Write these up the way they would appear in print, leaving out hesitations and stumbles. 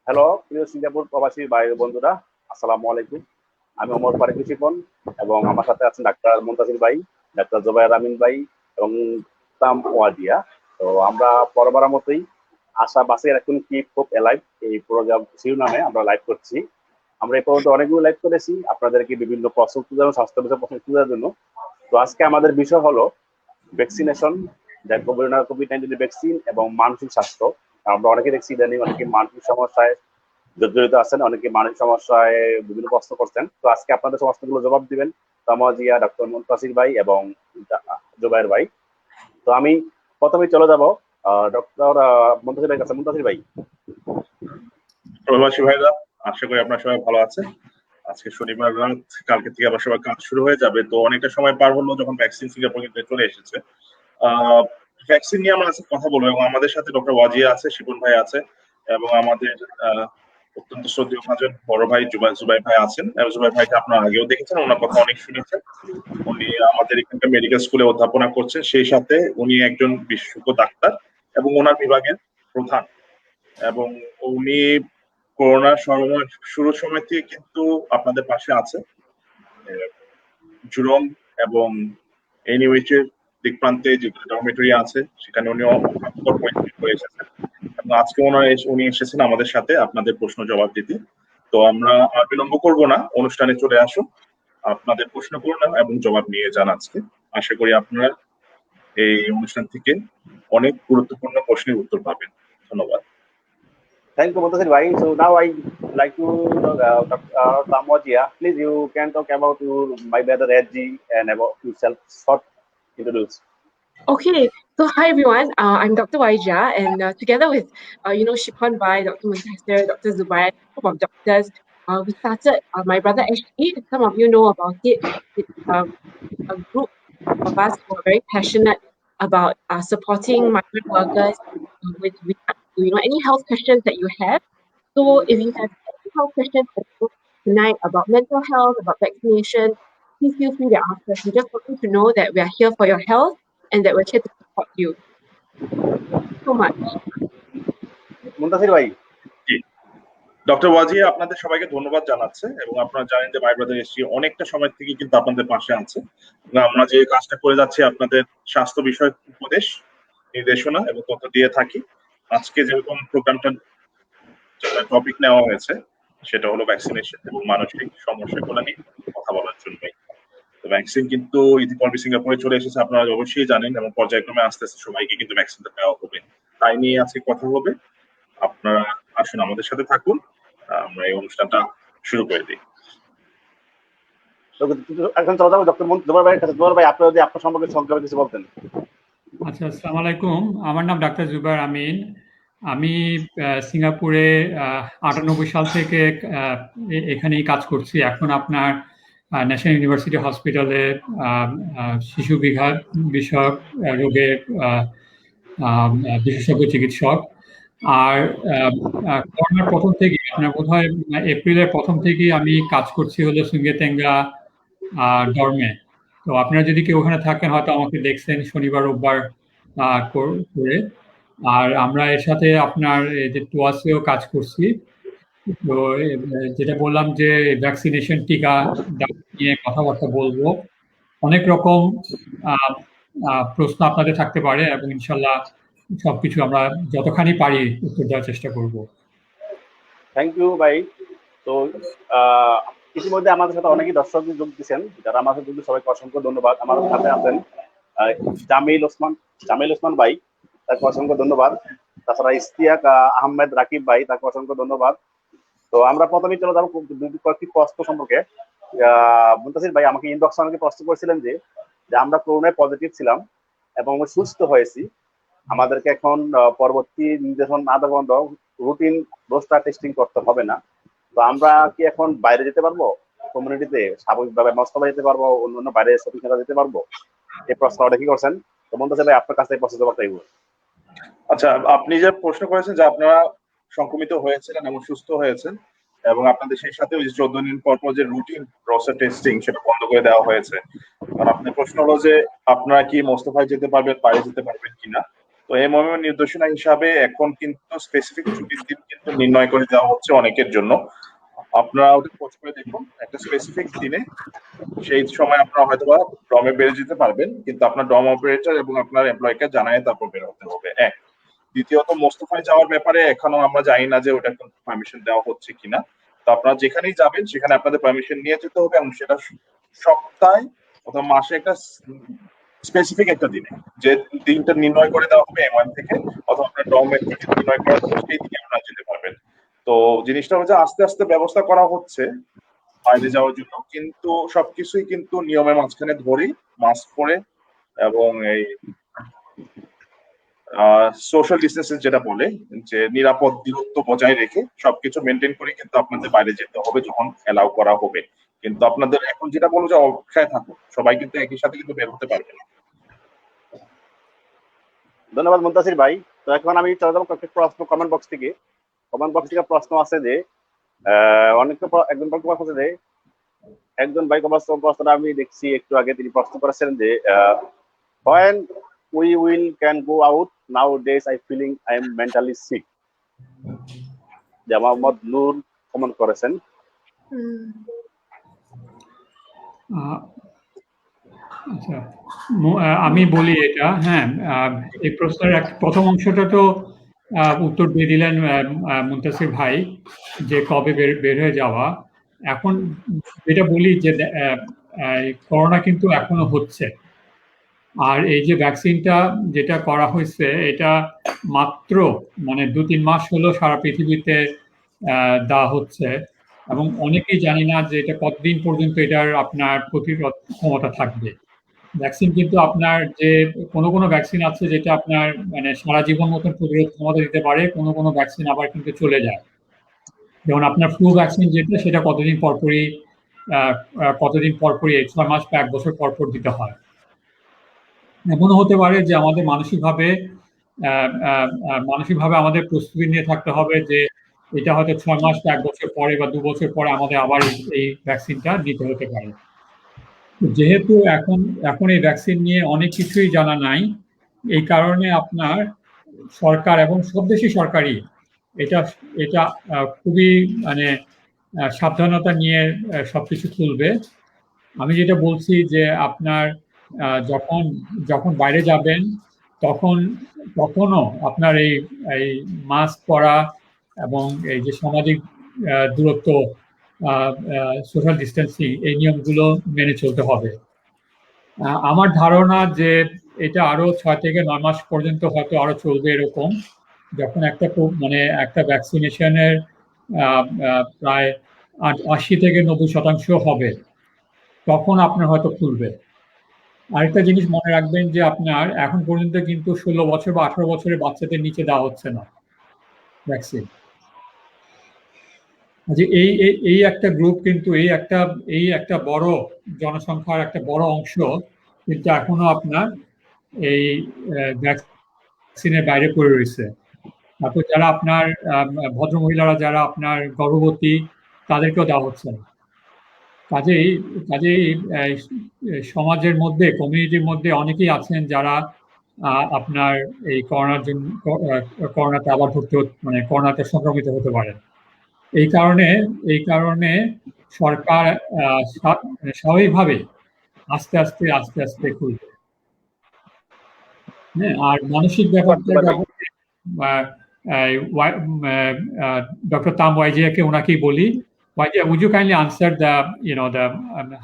Hello প্রিয় Singapore প্রবাসী ভাই বন্ধুরা, আসসালামু আলাইকুম। আমি ওমর ফারুক শিপন এবং আমার সাথে আছেন ডাক্তার মুনতাসির ভাই, ডাক্তার জোবায়ের আমিন ভাই এবং তাম ওয়াজিয়া। তো আমরা পরবরার মতোই আশা বাসের এখন কিপ হোপ এলাইভ এই প্রোগ্রাম শিরোনামে আমরা লাইভ করছি। আমরা এই পর্যন্ত অনেকগুলো লাইভ করেছি আপনাদেরকে বিভিন্ন প্রশ্ন জন্য, স্বাস্থ্য বিষয় প্রশ্ন খোঁজার জন্য। তো আজকে আমাদের বিষয় হলো ভ্যাকসিনেশন, কোভিড-19 ভ্যাকসিন এবং মানসিক স্বাস্থ্য। আমরা অনেকে দেখছি ইদানিং অনেকে মানসিক সমস্যায় জর্জরিত আছেন, অনেকে মানসিক সমস্যায় বিভিন্ন প্রশ্ন করছেন। তো আজকে আপনাদের সমস্যাগুলো জবাব দিবেন তামাজিয়া, ডক্টর মুনতাসির ভাই এবং জুবায়ের ভাই। তো আমি প্রথমে চলে যাব ডক্টর মুনতাসির ভাইয়ের কাছে। মুনতাসির ভাই, প্রবাসী ভাইরা, আশা করি আপনারা সবাই ভালো আছেন। আজকে শনিবার রাত, কালকে থেকে আবার সবার কাজ শুরু হয়ে যাবে। তো অনেকটা সময় পার হলো যখন ভ্যাকসিন সিঙ্গাপুর কিন্তু চলে এসেছে। ভ্যাকসিন নিয়ে আমরা আজকে কথা বলবো এবং আমাদের সাথে ডক্টর ওয়াজিয়া আছে, শিপন ভাই আছে এবং আমাদের অত্যন্ত শ্রদ্ধেয় ভাজন বড় ভাই জুবাই ভাই আছেন। জুবাই ভাইকে আপনারা আগেও দেখেছেন, ওনার কথা অনেক শুনেছেন। উনি আমাদের এখানকার মেডিকেল স্কুলে অধ্যাপনা করছেন, সেই সাথে উনি একজন বিশেষজ্ঞ ডাক্তার এবং ওনার বিভাগের প্রধান। এবং উনি করোনার শুরুর সময় থেকে কিন্তু আপনাদের পাশে আছে। জুরং এবং এনইউএইচের দিক প্রান্তে যে ডরমেটরি আছে সেখানে উনি করে এসেছেন এবং আজকে উনি এসেছেন আমাদের সাথে আপনাদের প্রশ্ন জবাব দিতে। তো আমরা আর বিলম্ব করব না, অনুষ্ঠানে চলে আসুন, আপনাদের প্রশ্ন করুন এবং জবাব নিয়ে যান। আজকে আশা করি আপনারা এই অনুষ্ঠান থেকে অনেক গুরুত্বপূর্ণ প্রশ্নের উত্তর পাবেন। ধন্যবাদ। thank you Muntasir ভাই. So now I like to Dr. Tamwajia, please you can talk about your my brother SG and about yourself, short introduce. Okay, so hi everyone. I'm Dr. Waija, and together with Shipon Bai, Dr. Muntasir, Dr. Zubair, a group of doctors, we started my brother SG. Some of you know about it. It's a group of us who are very passionate about supporting migrant workers with any health questions that you have. So if you have any health questions tonight about mental health, about vaccination, please feel free to ask us. We just want you to know that we are here for your health and that we're here to support you. Thank you so much. Muntasir ভাই, doctor ওয়াজিয়া আপনাদের সবাইকে ধন্যবাদ জানাচ্ছে এবং আপনারা জানেন যে my brother এসছি অনেকটা সময় থেকে কিন্তু আপনাদের পাশে আছে। আমরা যে কাজটা করে যাচ্ছি আপনাদের স্বাস্থ্য বিষয়ক উপদেশ, নির্দেশনা এবং তথ্য দিয়ে থাকি। আজকে যেরকম প্রোগ্রামটা টপিক নেওয়া হয়েছে সেটা হলো ভ্যাকসিনেশন এবং মানসিক সমস্যাগুলো নিয়ে কথা বলার জন্যই। তো ভ্যাকসিন কিন্তু ইতিপূর্বে সিঙ্গাপুরে চলে এসেছে, আপনারা অবশ্যই জানেন, এবং পর্যায়ক্রমে আস্তে আস্তে সবাইকে কিন্তু ভ্যাকসিনটা দেওয়া হবে। তাই নিয়ে আজকে কথা হবে। আপনারা আসুন, আমাদের সাথে থাকুন, আমরা এই অনুষ্ঠানটা শুরু করে দিই। এখন চলে যাবো ডক্টর জুবায়ের ভাইয়ের কাছে। জুবায়ের ভাই, আপনি যদি আপনার সম্পর্কে সংক্ষেপে কিছু বলতেন। আচ্ছা, আসসালামু আলাইকুম। আমার নাম ডাক্তার জুবায়ের আমিন। আমি সিঙ্গাপুরে 98 সাল থেকে এখানেই কাজ করছি। এখন আপনার ন্যাশনাল ইউনিভার্সিটি হসপিটালে শিশু বিষয়ক রোগের বিশেষজ্ঞ চিকিৎসক। আর করোনার প্রথম থেকেই, আপনার বোধহয় এপ্রিলের প্রথম থেকেই আমি কাজ করছি হলো সুঙ্গেতেঙ্গা ডর্মে। তো আপনারা যদি কেউ ওখানে থাকেন হয়তো আমাকে দেখছেন শনিবার রোববার করে। আর আমরা এর সাথে আপনার যে টুয়াসেও কাজ করছি। তো যেটা বললাম যে ভ্যাকসিনেশন টিকা নিয়ে কথাবার্তা বলবো। অনেক রকম প্রশ্ন আপনাদের থাকতে পারে এবং ইনশাল্লাহ সবকিছু আমরা যতখানি পারি উত্তর দেওয়ার চেষ্টা করব। থ্যাংক ইউ ভাই। তো ইতিমধ্যে আমাদের সাথে অনেকেই দর্শক যোগ দিচ্ছেন, যারা আমাদের যোগ দিয়ে সবাইকে অসংখ্য ধন্যবাদ। আমাদের সাথে আছেন জামিল ওসমান ভাই, তাকে অসংখ্য ধন্যবাদ। তাছাড়া ইস্তিয়াক আহমেদ রাকিব ভাই, তাকে অসংখ্য ধন্যবাদ। তো আমরা প্রথমেই চলে যাবো কয়েকটি প্রশ্ন সম্পর্কে। মুনতাসির ভাই আমাকে ইনবক্সে আমাকে প্রশ্ন করেছিলেন যে আমরা করোনায় পজিটিভ ছিলাম এবং আমি সুস্থ হয়েছি, আমাদেরকে এখন পরবর্তী নির্দেশন না দেওয়া পর্যন্ত রুটিন রোস্টার টেস্টিং করতে হবে না। তো আমরা কি এখন বাইরে যেতে পারবো, কমিউনিটিতে স্বাভাবিকভাবে মস্তফা যেতে পারবো, অন্যান্য বাইরে শপিং সেন্টার যেতে পারবো? এই প্রশ্নটা কি করছেন? তো মুনতাসির ভাই আপনার কাছে এই প্রশ্ন জবাব চাইব। আচ্ছা, আপনি যে প্রশ্ন করেছেন যে আপনারা সংক্রমিত হয়েছিলেন এবং সুস্থ হয়েছেন এবং আপনাদের সেই সাথে ওই 14 দিন পর পর যে রুটিন রোস্টার টেস্টিং সেটা বন্ধ করে দেওয়া হয়েছে। আর আপনার প্রশ্ন হলো যে আপনারা কি মোস্তফায় যেতে পারবেন, বাইরে যেতে পারবেন কিনা। তো এমওএম নির্দেশনা হিসাবে এখন কিন্তু স্পেসিফিক ছুটির দিন কিন্তু নির্ণয় করে দেওয়া হচ্ছে অনেকের জন্য। আপনারা ওটা খোঁজ করে দেখুন, একটা স্পেসিফিক দিনে সেই সময় আপনারা হয়তোবা ডমে বেড়ে যেতে পারবেন, কিন্তু আপনার ডম অপারেটর এবং আপনার এমপ্লয়কে জানায় তারপর বের হতে হবে। এক, দ্বিতীয়ত মোস্তফায় যাওয়ার ব্যাপারে এখনো আমরা জানি না যে ওটা পারমিশন দেওয়া হচ্ছে কিনা। তো আপনারা যেখানেই যাবেন সেখানে আপনাদের পারমিশন নিয়ে যেতে হবে, এবং সেটা সপ্তাহে অথবা মাসে একটা স্পেসিফিক একটা দিনে, যে দিনটা নির্ণয় করে দেওয়া হবে এমওএম থেকে অথবা আপনার ডমের থেকে নির্ণয় করা হবে, সেই দিকে আপনারা যেতে পারবেন। তো জিনিসটা হচ্ছে আস্তে আস্তে ব্যবস্থা করা হচ্ছে বাইরে যাওয়ার জন্য, কিন্তু সবকিছুই কিন্তু নিয়মের মাঝখানে ধরেই মাস্ক পরে এবং এই সোশ্যাল ডিস্টেন্সিং যেটা বলে, যে নিরাপদ দূরত্ব বজায় রেখে সবকিছু মেনটেন করে কিন্তু আপনাদের বাইরে যেতে হবে যখন এলাও করা হবে। কিন্তু আপনাদের এখন যেটা বলবো যে অপেক্ষায় থাকুন, সবাই কিন্তু একই সাথে কিন্তু বের হতে পারবে না। ধন্যবাদ মুনতাসির ভাই। তো এখন আমি চলে যাবো কয়েকটি প্রশ্ন কমেন্ট বক্স থেকে। প্রশ্ন আছে যে একজন প্রশ্ন আছে যে একজন ভাই প্রশ্নটা আমি দেখছি একটু আগে, তিনি প্রশ্ন করেছেন যে when we will can go out nowadays I feeling I am mentally sick, যে মোহাম্মদ নূর কমেন্ট করেছেন। আচ্ছা, আমি বলি এটা। হ্যাঁ, এই প্রশ্নের প্রথম অংশটা তো উত্তর দিয়ে দিলেন মুনতাসির ভাই, যে কবে বের হয়ে যাওয়া। এখন যেটা বলি যে করোনা কিন্তু এখনো হচ্ছে, আর এই যে ভ্যাকসিনটা যেটা করা হয়েছে এটা মাত্র মানে 2-3 মাস হলো সারা পৃথিবীতে দেওয়া হচ্ছে, এবং অনেকেই জানি না যে এটা কতদিন পর্যন্ত এটার আপনার প্রতিরোধ ক্ষমতা থাকবে। ভ্যাকসিন কিন্তু আপনার যে কোনো ভ্যাকসিন আছে যেটা আপনার মানে সারা জীবন মতন প্রতিরোধ ক্ষমতা দিতে পারে, কোনো ভ্যাকসিন আবার কিন্তু চলে যায়। যেমন আপনার ফ্লু ভ্যাকসিন যেটা, সেটা কতদিন পরপরই 6 মাস বা 1 বছর পরপর দিতে হয়। এমনও হতে পারে যে আমাদের মানসিকভাবে আমাদের প্রস্তুতি নিয়ে থাকতে হবে যে এটা হয়তো 6 মাস বা 1 বছর পরে বা 2 বছর পরে আমাদের আবার এই ভ্যাকসিনটা দিতে হতে পারে। যেহেতু এখন এই ভ্যাকসিন নিয়ে অনেক কিছুই জানা নাই, এই কারণে আপনার সরকার এবং সব দেশই সরকারই এটা খুবই মানে সাবধানতা নিয়ে সবকিছু তুলবে। আমি যেটা বলছি যে আপনার যখন বাইরে যাবেন তখনও আপনার এই মাস্ক পরা এবং এই যে সামাজিক দূরত্ব, সোশ্যাল ডিস্টেন্সিং, এই নিয়মগুলো মেনে চলতে হবে। আমার ধারণা যে এটা আরো 6 থেকে 9 মাস পর্যন্ত হয়তো আরো চলবে এরকম, যখন একটা ভ্যাকসিনেশনের প্রায় 80 থেকে 90% হবে, তখন আপনার হয়তো খুলবে। আরেকটা জিনিস মনে রাখবেন যে আপনার এখন পর্যন্ত কিন্তু 16 বছর বা 18 বছরের বাচ্চাদের নিচে দেওয়া হচ্ছে না ভ্যাকসিন। যে এই একটা গ্রুপ কিন্তু এই একটা বড় জনসংখ্যার একটা বড় অংশ কিন্তু এখনো আপনার এই ভ্যাকসিনের বাইরে পড়ে রয়েছে। তারপর যারা আপনার ভদ্রমহিলারা যারা আপনার গর্ভবতী, তাদেরকেও দেওয়া হচ্ছে না। কাজেই সমাজের মধ্যে, কমিউনিটির মধ্যে অনেকেই আছেন যারা আপনার এই করোনাতে আবার মানে করোনাতে সংক্রমিত হতে পারেন। এই কারণে সরকার স্বাভাবিকভাবে আস্তে আস্তে খুলবে। হ্যাঁ, আর মানসিক ব্যাপারটা ডক্টর তাম ওয়াইজিয়াকে ওনাকেই বলি। Waijia, would you kindly answer the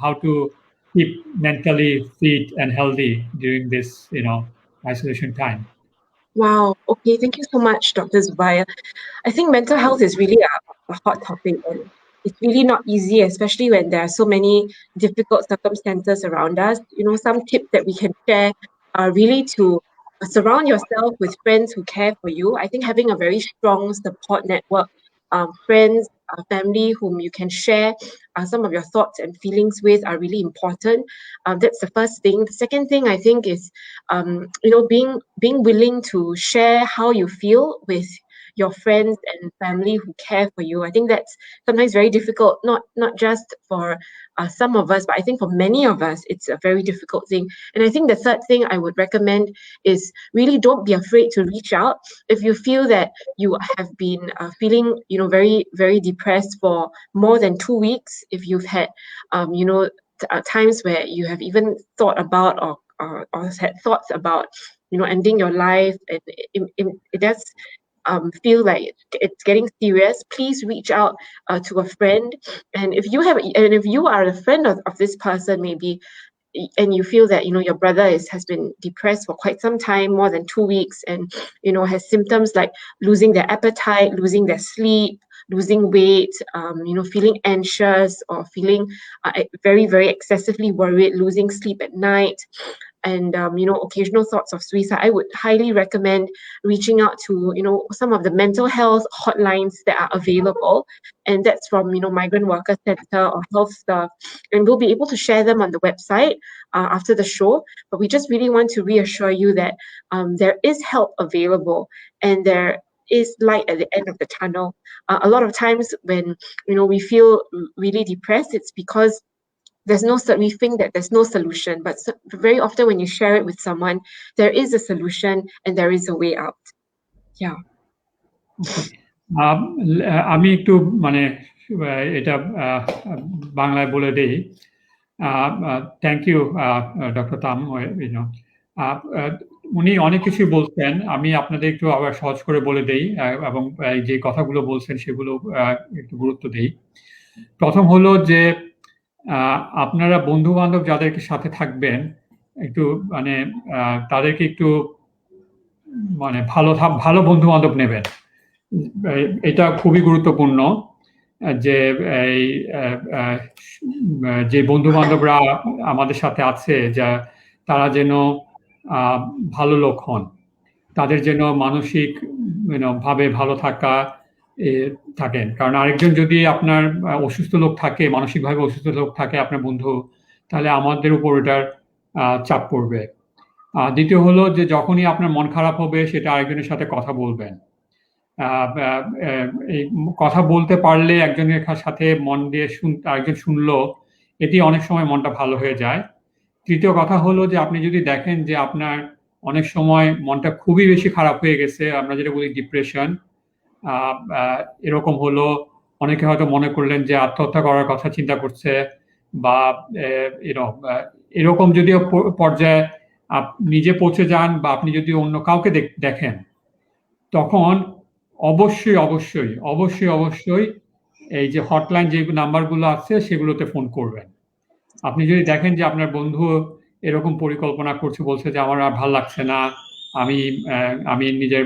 how to keep mentally fit and healthy during this isolation time? Wow. Okay. Thank you so much, Dr. Zubair. I think mental health is really a hot topic, and it's really not easy, especially when there are so many difficult circumstances around us. Some tips that we can share are really to surround yourself with friends who care for you. I think having a very strong support network, friends, family whom you can share some of your thoughts and feelings with are really important. That's the first thing. The second thing I think is, being willing to share how you feel with your friends and family who care for you. I think that's sometimes very difficult, not just for some of us, but I think for many of us, it's a very difficult thing. And I think the third thing I would recommend is really don't be afraid to reach out. If you feel that you have been feeling, very, very depressed for more than 2 weeks, if you've had, times where you have even thought about or had thoughts about, ending your life, and it does feel like it's getting serious, please reach out to a friend. And if you are a friend of this person, maybe, and you feel that your brother has been depressed for quite some time, more than 2 weeks, and has symptoms like losing their appetite, losing their sleep, losing weight, feeling anxious, or feeling very, very excessively worried, losing sleep at night, and occasional thoughts of suicide, I would highly recommend reaching out to some of the mental health hotlines that are available, and that's from Migrant Worker Center or Health Staff, and we'll be able to share them on the website after the show. But we just really want to reassure you that there is help available, and there is light at the end of the tunnel. A lot of times when we feel really depressed, it's because we think that there's no solution, but very often when you share it with someone, there is a solution and there is a way out. Yeah. আমি একটু এটা বাংলায় বলে দেই। Thank you doctor তাম। উনি অনেক কিছু বলছেন, আমি আপনাদের একটু আবার সহজ করে বলে দেই, এবং যে কথাগুলো বলছেন সেগুলো একটু গুরুত্ব দেই। প্রথম হলো যে আপনারা বন্ধু বান্ধব যাদেরকে সাথে থাকবেন, একটু তাদেরকে একটু ভালো বন্ধু বান্ধব নেবেন। এটা খুবই গুরুত্বপূর্ণ যে যে বন্ধু বান্ধবরা আমাদের সাথে আছে, তারা যেন ভালো লোক হন, তাদের যেন মানসিক ভাবে ভালো থাকেন। কারণ আরেকজন যদি আপনার অসুস্থ লোক থাকে, মানসিকভাবে অসুস্থ লোক থাকে আপনার বন্ধু, তাহলে আমাদের উপর ওটার চাপ পড়বে। দ্বিতীয় হলো যে যখনই আপনার মন খারাপ হবে, সেটা আরেকজনের সাথে কথা বলবেন। এই কথা বলতে পারলে, একজনের সাথে মন দিয়ে আরেকজন শুনলো, এটি অনেক সময় মনটা ভালো হয়ে যায়। তৃতীয় কথা হলো যে আপনি যদি দেখেন যে আপনার অনেক সময় মনটা খুবই বেশি খারাপ হয়ে গেছে, আমরা যেটা বলি ডিপ্রেশন, এরকম হলো, অনেকে হয়তো মনে করলেন যে আত্মহত্যা করার কথা চিন্তা করছে, বা এরকম যদি পর্যায়ে নিজে পৌঁছে যান, বা আপনি যদি অন্য কাউকে দেখেন, তখন অবশ্যই এই যে হটলাইন যে নাম্বারগুলো আছে সেগুলোতে ফোন করবেন। আপনি যদি দেখেন যে আপনার বন্ধু এরকম পরিকল্পনা করছে, বলছে যে আমার আর ভালো লাগছে না, আমি নিজের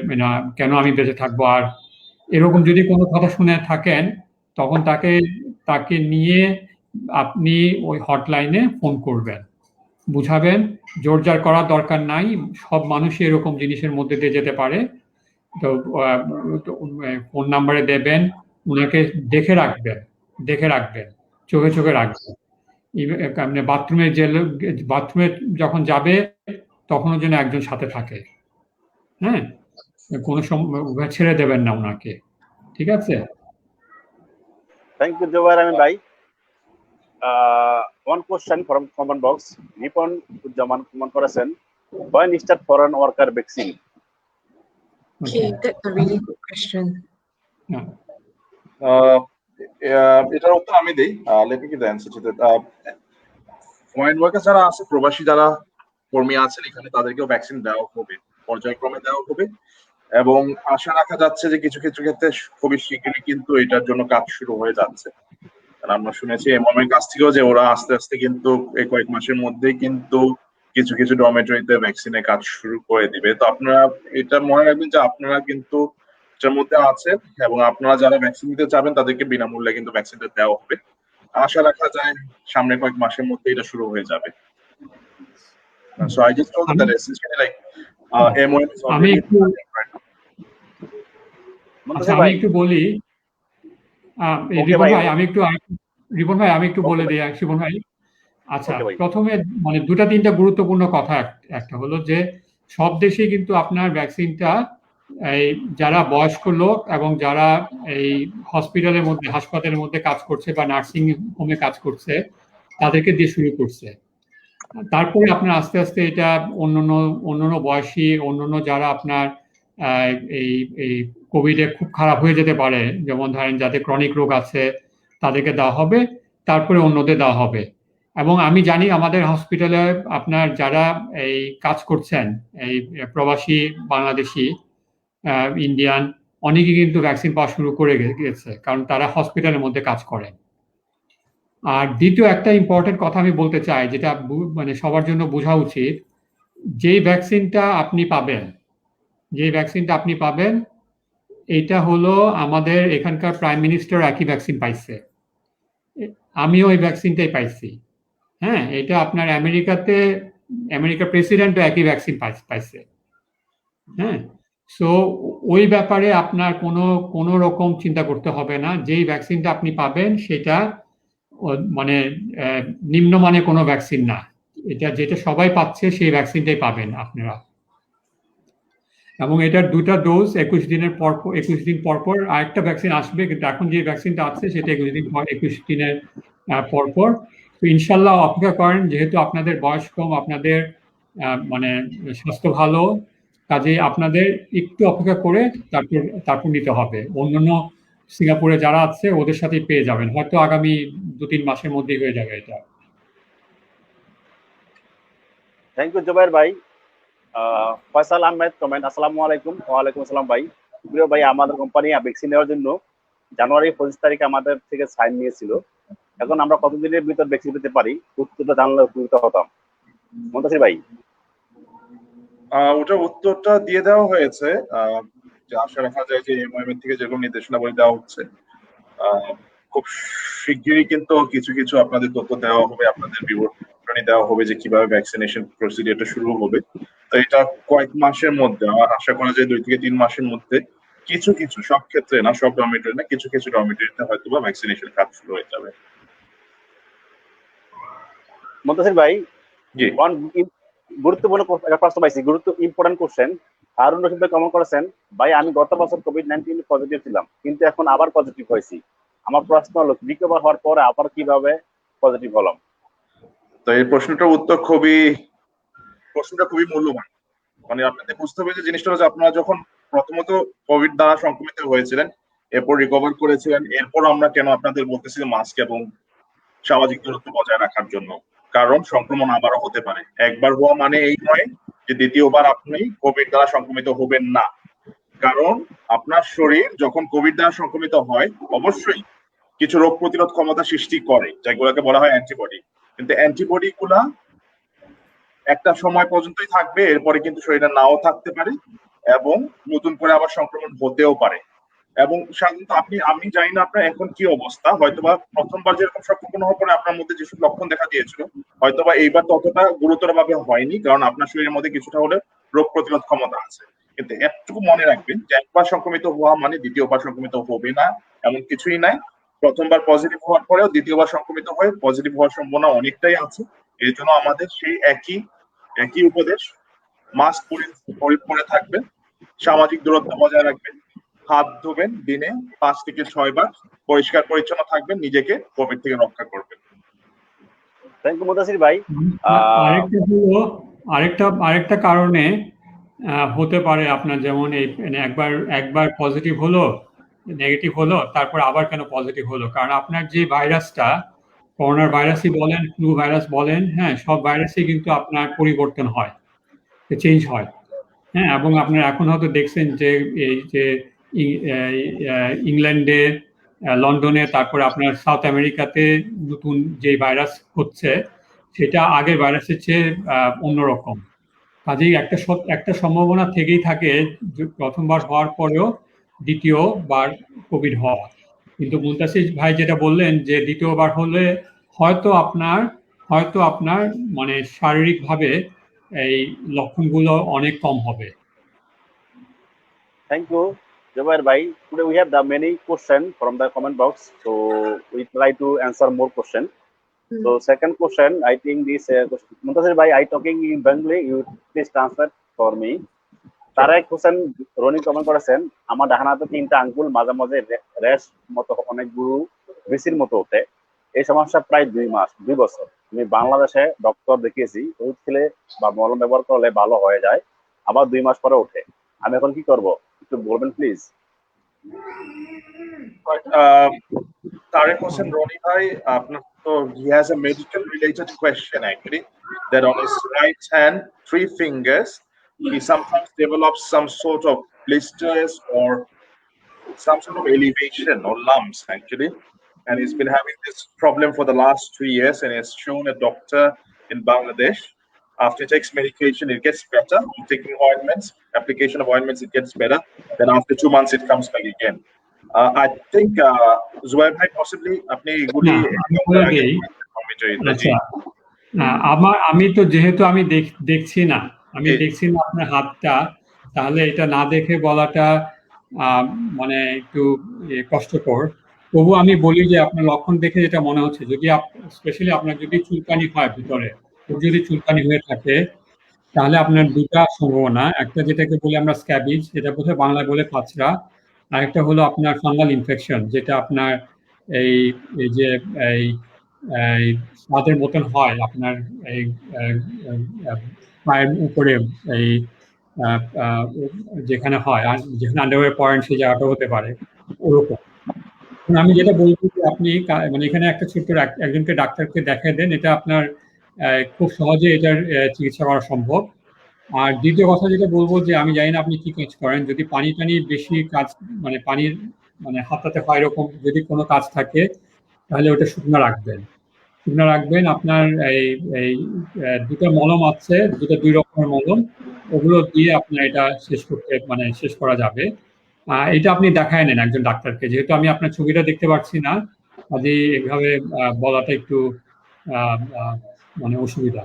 কেন আমি বেঁচে থাকবো, আর এরকম যদি কোনো কথা শুনে থাকেন, তখন তাকে নিয়ে আপনি ওই হটলাইনে ফোন করবেন, বুঝাবেন। জোরজার করার দরকার নাই, সব মানুষই এরকম জিনিসের মধ্যে দিয়ে যেতে পারে। তো ফোন নাম্বারে দেবেন, উনাকে দেখে রাখবেন, চোখে রাখবেন। বাথরুমে যখন যাবে, তখনও যেন একজন সাথে থাকে। হ্যাঁ, কোনো সময় ছেড়ে দেবেন না ওনাকে, ঠিক আছে? থ্যাংক ইউ জোবায়ের আমিন ভাই। One question from comment box. Nipon Ujjaman comment করেছেন, when start foreign worker vaccine? Okay, that's a really good question. এটার উত্তর আমি দেই। Let me give the answer to that. Foreign worker যারা আছে, প্রবাসী যারা কর্মী আছেন এখানে, তাদেরকেও ভ্যাকসিন দেওয়া হবে, পর্যায়ক্রমে দেওয়া হবে, এবং আশা রাখা যাচ্ছে যে কিছু কিছু ক্ষেত্রে খুবই শীঘ্রই কিন্তু এটার জন্য কাজ শুরু হয়ে যাচ্ছে। আমরা শুনেছি এমএমের কাছ থেকেও যে ওরা আস্তে আস্তে কিন্তু এই কয়েক মাসের মধ্যেই কিন্তু কিছু কিছু ডরমেটরিতে ভ্যাকসিনের কাজ শুরু করে দিবে। তো আপনারা এটা মনে রাখবেন যে আপনারা কিন্তু এটার মধ্যে আছেন, এবং আপনারা যারা ভ্যাকসিন নিতে চাবেন তাদেরকে বিনামূল্যে কিন্তু ভ্যাকসিনটা দেওয়া হবে। আশা রাখা যায় সামনের কয়েক মাসের মধ্যে এটা শুরু হয়ে যাবে। So I just told that essentially like MOM is already আমি একটু বলি, রিপন ভাই আমি একটু বলে দিই শিবন ভাই। আচ্ছা, প্রথমে দুটা তিনটা গুরুত্বপূর্ণ কথা। একটা হলো যে সব দেশে কিন্তু আপনার ভ্যাকসিনটা এই যারা বয়স্ক লোক এবং যারা এই হসপিটালের মধ্যে হাসপাতালের মধ্যে কাজ করছে বা নার্সিং হোমে কাজ করছে তাদেরকে দিয়ে শুরু করছে। তারপরে আপনার আস্তে আস্তে এটা অন্যান্য বয়সী অন্যান্য যারা আপনার এই এই কোভিডে খুব খারাপ হয়ে যেতে পারে, যেমন ধরেন যাদের ক্রনিক রোগ আছে তাদেরকে দেওয়া হবে, তারপরে অন্যদের দেওয়া হবে। এবং আমি জানি আমাদের হসপিটালে আপনার যারা এই কাজ করছেন এই প্রবাসী বাংলাদেশি ইন্ডিয়ান অনেকে কিন্তু ভ্যাকসিন পাওয়া শুরু করে গেছে, কারণ তারা হসপিটালের মধ্যে কাজ করেন। আর দ্বিতীয় একটা ইম্পর্টেন্ট কথা আমি বলতে চাই, যেটা মানে সবার জন্য বোঝা উচিত, যেই ভ্যাকসিনটা আপনি পাবেন এটা হলো আমাদের এখানকার প্রাইম মিনিস্টার একই ভ্যাকসিন পাইছে, আমিও ওই ভ্যাকসিনটাই পাইছি। হ্যাঁ, এটা আপনার আমেরিকার প্রেসিডেন্টও একই ভ্যাকসিন পাইছে। হ্যাঁ, সো ওই ব্যাপারে আপনার কোনো রকম চিন্তা করতে হবে না। যেই ভ্যাকসিনটা আপনি পাবেন সেটা মানে নিম্নমানের কোনো ভ্যাকসিন না, যেটা সবাই পাচ্ছে সেই ভ্যাকসিনটাই পাবেন আপনারা। এবং এটার 2টা ডোজ 21 দিন পর পর আরেকটা ভ্যাকসিন আসবে, কিন্তু এখন যে ভ্যাকসিনটা আছে সেটা 21 দিনের পর পর। তো ইনশাল্লাহ অপেক্ষা করেন, যেহেতু আপনাদের বয়স কম, আপনাদের মানে স্বাস্থ্য ভালো, কাজে আপনাদের একটু অপেক্ষা করে তারপর নিতে হবে। অন্যান্য সিঙ্গাপুরে যারা আছে ওদের সাথেই পেয়ে যাবেন, হয়তো আগামী 2-3 মাসের মধ্যেই হয়ে যাবে এটা। থ্যাংক ইউ জুবাইর ভাই। ফয়সাল আহমেদ কমেন্ট, আসসালামু আলাইকুম। ওয়ালাইকুম আসসালাম ভাই। প্রিয় ভাই, আমাদের কোম্পানি ভ্যাকসিন নেওয়ার জন্য জানুয়ারি 25 তারিখে আমাদের থেকে সাইন নিয়েছিল। এখন আমরা কতদিনের ভিতর ভ্যাকসিন পেতে পারি? উত্তরটা জানলে উপকৃত হতাম। মুনতাসির ভাই। ওটা উত্তরটা দিয়ে দেওয়া হয়েছে। যে আশা রাখা যায় যে এমওএম থেকে যেরকম নির্দেশনাবলী দেওয়া হচ্ছে, খুব শিগগিরই কিন্তু কিছু কিছু আপনাদের তথ্য দেওয়া হবে, আপনাদের বিবরণী দেওয়া হবে যে কিভাবে ভ্যাকসিনেশন প্রসিডিউরটা শুরু হবে। তো এটা কয়েক মাসের মধ্যে, আমার আশা করা যায় 2 থেকে 3 মাসের মধ্যে কিছু কিছু, সব ক্ষেত্রে না, সব ডরমিটরি না, কিছু কিছু ডরমিটরিতে হয়তো বা ভ্যাকসিনেশন কাজ শুরু হয়ে যাবে। মুনতাসির ভাই, জি, গুরুত্বপূর্ণ একটা প্রশ্ন পাইছি, ইম্পর্টেন্ট কোশ্চেন। হারুন রশিদ ভাই কমেন্ট করেছেন, ভাই আমি গত বছর কোভিড-19 পজিটিভ ছিলাম, কিন্তু এখন আবার পজিটিভ হয়েছি। আমার প্রশ্ন হলো, রিকভার হওয়ার পরে আবার কিভাবে পজিটিভ হলাম? তো এই প্রশ্নটার উত্তর খুবই মূল্যবান। মানে আপনাদের বুঝতে হবে যে জিনিসটা হচ্ছে, আপনারা যখন প্রথমত কোভিড দ্বারা সংক্রমিত হয়েছিলেন, এরপর রিকভার করেছিলেন, এরপর আমরা কেন আপনাদের বলতেছি মাস্ক এবং সামাজিক দূরত্ব বজায় রাখার জন্য, কারণ সংক্রমণ আবারও হতে পারে। একবার হওয়া মানে এই নয় যে দ্বিতীয়বার আপনি কোভিড দ্বারা সংক্রমিত হবেন না। কারণ আপনার শরীর যখন কোভিড দ্বারা সংক্রমিত হয়, অবশ্যই কিছু রোগ প্রতিরোধ ক্ষমতা সৃষ্টি করে, যেগুলোকে বলা হয় অ্যান্টিবডি। কিন্তু অ্যান্টিবডি গুলা একটা সময় পর্যন্তই থাকবে, এরপরে কিন্তু শরীরে নাও থাকতে পারে এবং নতুন করে আবার সংক্রমণ হতেও পারে। এবং সাধারণত আমি জানি না আপনার এখন কি অবস্থা, হয়তোবা প্রথমবার যেরকম সংক্রমণ হওয়ার পরে আপনার মধ্যে যেসব লক্ষণ দেখা দিয়েছিল, হয়তোবা এইবার ততটা গুরুতর ভাবে হয়নি, কারণ আপনার শরীরের মধ্যে কিছুটা হলে রোগ প্রতিরোধ ক্ষমতা আছে। কিন্তু এতটুকু মনে রাখবেন যে একবার সংক্রমিত হওয়া মানে দ্বিতীয়বার সংক্রমিত হবে না, এমন কিছুই নাই। প্রথমবার পজিটিভ হওয়ার পরেও দ্বিতীয়বার সংক্রমিত হয়ে পজিটিভ হওয়ার সম্ভাবনা অনেকটাই আছে। এর জন্য আমাদের সেই একই উপদেশ, মাস্ক পরে থাকবেন, সামাজিক দূরত্ব বজায় রাখবেন, হাত ধোবেন দিনে 5 থেকে 6 বার, পরিষ্কার পরিচ্ছন্ন থাকবেন, নিজেকে কোভিড থেকে রক্ষা করবেন। থ্যাংক ইউ মুনতাসির ভাই। আরেকটা কারণে হতে পারে আপনার, যেমন এই একবার পজিটিভ হলো, নেগেটিভ হলো, তারপর আবার কেন পজিটিভ হলো, কারণ আপনার যে ভাইরাসটা, করোনা ভাইরাসই বলেন, ফ্লু ভাইরাস বলেন, হ্যাঁ, সব ভাইরাসই কিন্তু আপনার পরিবর্তন হয়, চেঞ্জ হয়। হ্যাঁ, এবং আপনারা এখন হয়তো দেখছেন যে এই যে ইংল্যান্ডে, লন্ডনে, তারপরে আপনার সাউথ আমেরিকাতে নতুন যে ভাইরাস হচ্ছে সেটা আগের ভাইরাসের চেয়ে অন্যরকম। কাজেই একটা সম্ভাবনা থেকেই থাকে প্রথমবার হওয়ার পরেও দ্বিতীয়বার কোভিড হওয়া। কিন্তু মুনতাসির ভাই যেটা বললেন যে দ্বিতীয়বার হলে হয়তো আপনার মানে শারীরিকভাবে এই লক্ষণগুলো অনেক কম হবে। Thank you, Jubair bhai. Today we have the many questions from the comment box, so we try to answer more questions. So second question, I think this Muntasir bhai, I talking in Bengali. You please translate for me. Tarek Hossain Roni comment করেছেন, আমার ডান হাতে 3টা আঙ্গুল মাঝে মাঝে rash মতো অনেকগুলো বিসির মতো ওঠে। এই সমস্যা প্রায় 2 বছর। আমি বাংলাদেশে ডক্টর দেখিয়েছি, ওষুধ খেলে বা মলম ব্যবহার করলে ভালো হয়ে যায়, আবার 2 মাস পরে ওঠে। আমি এখন কি করব, একটু বলবেন please. Tariq Hossain Roni bhai, he has a medical related question actually, that on his right hand, 3 fingers, he sometimes develops some sort of blisters or some sort of elevation or lumps actually. And he's been having this problem for the last 3 years and has shown a doctor in Bangladesh. After he takes medication, it gets better. Taking ointments, application of ointments, it gets better. Then after 2 months, it comes back again. I think Zubair bhai possibly আপনি এগুলি না, আমি বলে দেই। আচ্ছা, আমি তো যেহেতু আমি দেখছি না, দেখছি না আপনার হাতটা, তাহলে এটা না দেখে বলাটা মানে একটু কষ্টকর। তবু আমি বলি যে আপনার লক্ষণ দেখে যেটা মনে হচ্ছে, যদি স্পেশালি আপনার যদি চুলকানি হয় ভিতরে, যদি চুলকানি হয়ে থাকে, তাহলে আপনার 2টা সম্ভাবনা। একটা যেটাকে বলি আমরা স্ক্যাবিজ, যেটা বোধহয় বাংলায় বলে পাঁচড়া, আরেকটা হলো আপনার ফাঙ্গাল ইনফেকশন, যেটা আপনার এই যে এই স্বাদের মতন হয় আপনার এই পায়ের উপরে, এই যেখানে হয়, যেখানে আন্ডারওয়্যার পয়েন্ট, সেই জায়গাটা হতে পারে ওরকম। আমি যেটা বলবো যে আপনি মানে এখানে একটা ছোট্ট একজনকে ডাক্তারকে দেখায় দেন, এটা আপনার খুব সহজে এটার চিকিৎসা করা সম্ভব। আর দ্বিতীয় কথা যেটা বলবো, যে আমি জানি না আপনি কি কাজ করেন, যদি পানি টানি বেশি কাজ, মানে পানির মানে হাতাতে হয় এরকম যদি কোনো কাজ থাকে, তাহলে ওটা শুকনো রাখবেন। আপনার এই 2টা মলম আছে, 2 রকমের মলম, ওগুলো দিয়ে আপনার এটা শেষ করা যাবে। এটা আপনি দেখায় নেন একজন ডাক্তারকে, যেহেতু আমি আপনার ছবিটা দেখতে পাচ্ছি না, কাজে এইভাবে বলাটা একটু মানে অসুবিধা।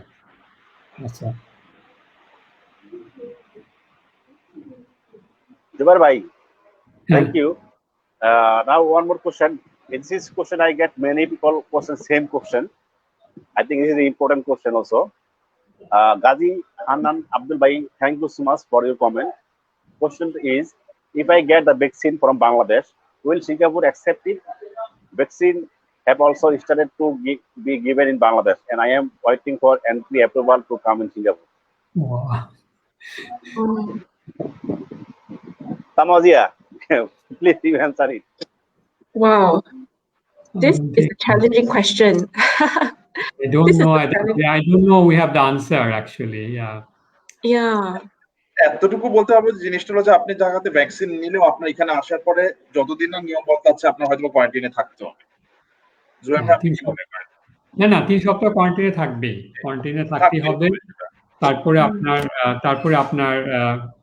আচ্ছা, জুবাইর ভাই, thank you. Now one more question. In this question, I get many people question same question. I think this is an important question also. Ghazi Hanan Abdul Bhai, thank you so much for your comment. Question is, if I get the vaccine from Bangladesh, will Singapore accept it? Vaccine have also started to be given in Bangladesh, and I am waiting for entry approval to come in Singapore. wow. Tamazia, please you answer it. Wow, this is a challenging question. I don't know. I don't know. We have the answer actually. Yeah. এতটুকু বলতে হবে, জিনিসটা হলো যে আপনি জায়গাতে vaccine নিলেও আপনার এখানে আসার পরে যতদিন না নিয়ম বদলাচ্ছে, আপনার হয়তো কোয়ারেন্টাইনে থাকতে হবে। না 3 সপ্তাহ কোয়ারেন্টাইনে থাকবেই, কোয়ারেন্টাইনে থাকতেই হবে। তারপরে আপনার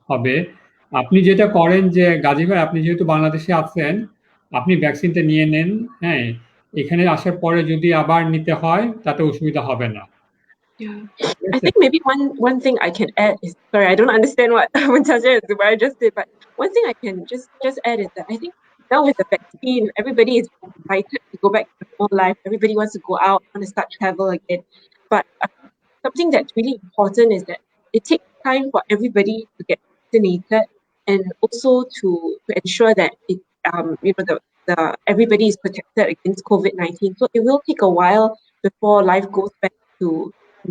হবে। আপনি যেটা করেন যে গাজী ভাই, আপনি যেহেতু বাংলাদেশে আছেন, আপনি ভ্যাকসিনটা নিয়ে নেন। হ্যাঁ, এখানে আসার পরে যদি আবার নিতে হয়, তাতে অসুবিধা হবে না। Yeah, I think maybe one thing I can add is, sorry, I don't understand what Muntaja and Zubair just did, but one thing I can just add is that I think now with the vaccine, everybody is excited to go back to normal life. Everybody wants to go out, want to start travel again. But something that's really important is that it takes time for everybody to get vaccinated, and also to ensure that it the everybody is protected against COVID-19. So it will take a while before life goes back to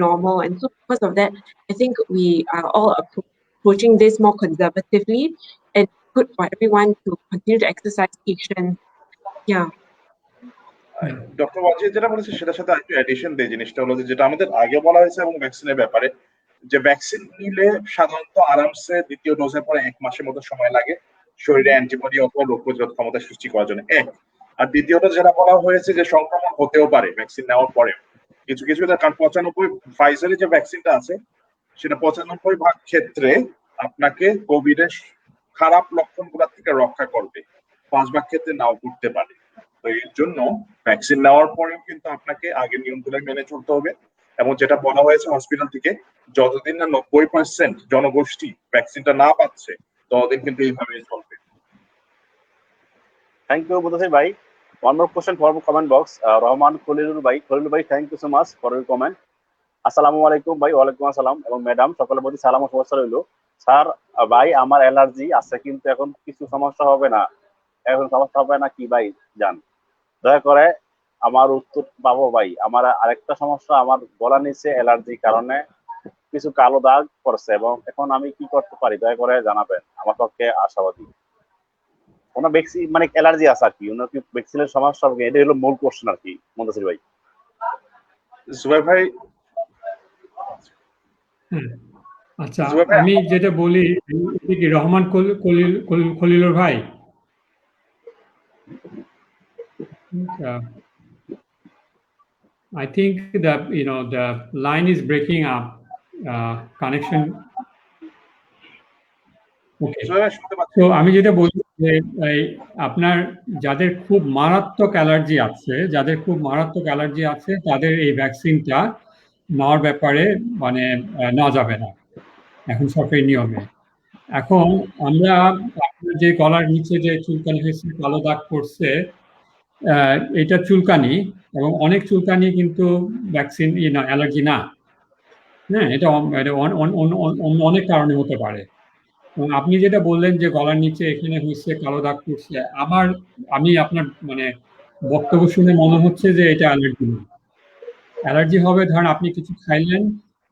normal, and so because of that, I think we are all approaching this more conservatively, and good for everyone to continue to exercise patience. Yeah. Doctor Wajid যেটা বলেছে সেটার সাথে একটু addition দেই। জিনিসটা হলো যেটা আমাদের আগে বলা হয়েছে এবং ভ্যাকসিনের ব্যাপারে, যে ভ্যাকসিন নিলে সাধারণত আরামসে দ্বিতীয় ডোজের পরে 1 মাসের মতো সময় লাগে শরীরে অ্যান্টিবডি অথবা রোগ প্রতিরোধ ক্ষমতা সৃষ্টি করার জন্য। আর দ্বিতীয়ত যেটা বলা হয়েছে যে সংক্রমণ হতেও পারে ভ্যাকসিন নেওয়ার পরে কিছু কারণ 95 ফাইজারের যে ভ্যাকসিনটা আছে, সেটা 95% ক্ষেত্রে আপনাকে কোভিডের খারাপ লক্ষণগুলো থেকে রক্ষা করবে, 5 ভাগ ক্ষেত্রে নাও করতে পারে। তো এর জন্য ভ্যাকসিন নেওয়ার পরেও কিন্তু আপনাকে আগের নিয়মগুলো মেনে চলতে হবে, এবং যেটা বলা হয়েছে হসপিটাল থেকে, যতদিন না 90% জনগোষ্ঠী ভ্যাকসিনটা না পাচ্ছে, ততদিন কিন্তু এইভাবেই চলবে। Thank you, Mudassir bhai. One more question for comment box. Rahman Khalilul bhai, thank you so much for your comment. Assalamu alaikum bhai, walaikum assalam, এবং ম্যাডাম সকলের প্রতি সালাম ও শুভেচ্ছা রইল। স্যার ভাই আমার অ্যালার্জি আছে কিন্তু এখন কিছু সমস্যা হবে না, এখন সমস্যা হবে না কি ভাই জান, দয়া করে আমার উত্তর পাবো ভাই। আমার আরেকটা সমস্যা, আমার গলা নিচে অ্যালার্জির কারণে কিছু কালো দাগ পড়ছে এবং এখন আমি কি করতে পারি দয়া করে জানাবেন, আমার পক্ষে আশাবাদী। ওনার ভ্যাকসিন মানে অ্যালার্জি আছে আর কি, ওনার কি ভ্যাকসিনের সমস্যা হবে, এটা হলো মূল কোশ্চেন আর কি মুন্তাসির ভাই। জুবাই ভাই, হ্যাঁ, আচ্ছা জুবাই ভাই, আমি যেটা বলি, এটা কি রহমান খলিলুর ভাই? I think that the line is breaking up. Connection. Okay. জুবাই ভাই শুনতে পাচ্ছেন? তো আমি যেটা বলি যে আপনার যাদের খুব মারাত্মক অ্যালার্জি আছে তাদের এই ভ্যাকসিনটা নেওয়ার ব্যাপারে মানে নেওয়া যাবে না এখন সরকারি নিয়মে। এখন আমরা আপনার যে গলার নিচে যে চুলকানি হয়েছে, কালো দাগ পড়ছে, এটা চুলকানি, এবং অনেক চুলকানি কিন্তু ভ্যাকসিন না, অ্যালার্জি না। হ্যাঁ, এটা অনেক কারণে হতে পারে। এবং আপনি যেটা বললেন যে গলার নিচে এখানে হয়েছে, কালো দাগ পড়ছে, আমি আপনার মানে বক্তব্য শুনে মনে হচ্ছে যে এটা অ্যালার্জি না। অ্যালার্জি হবে ধরেন আপনি কিছু খাইলেন,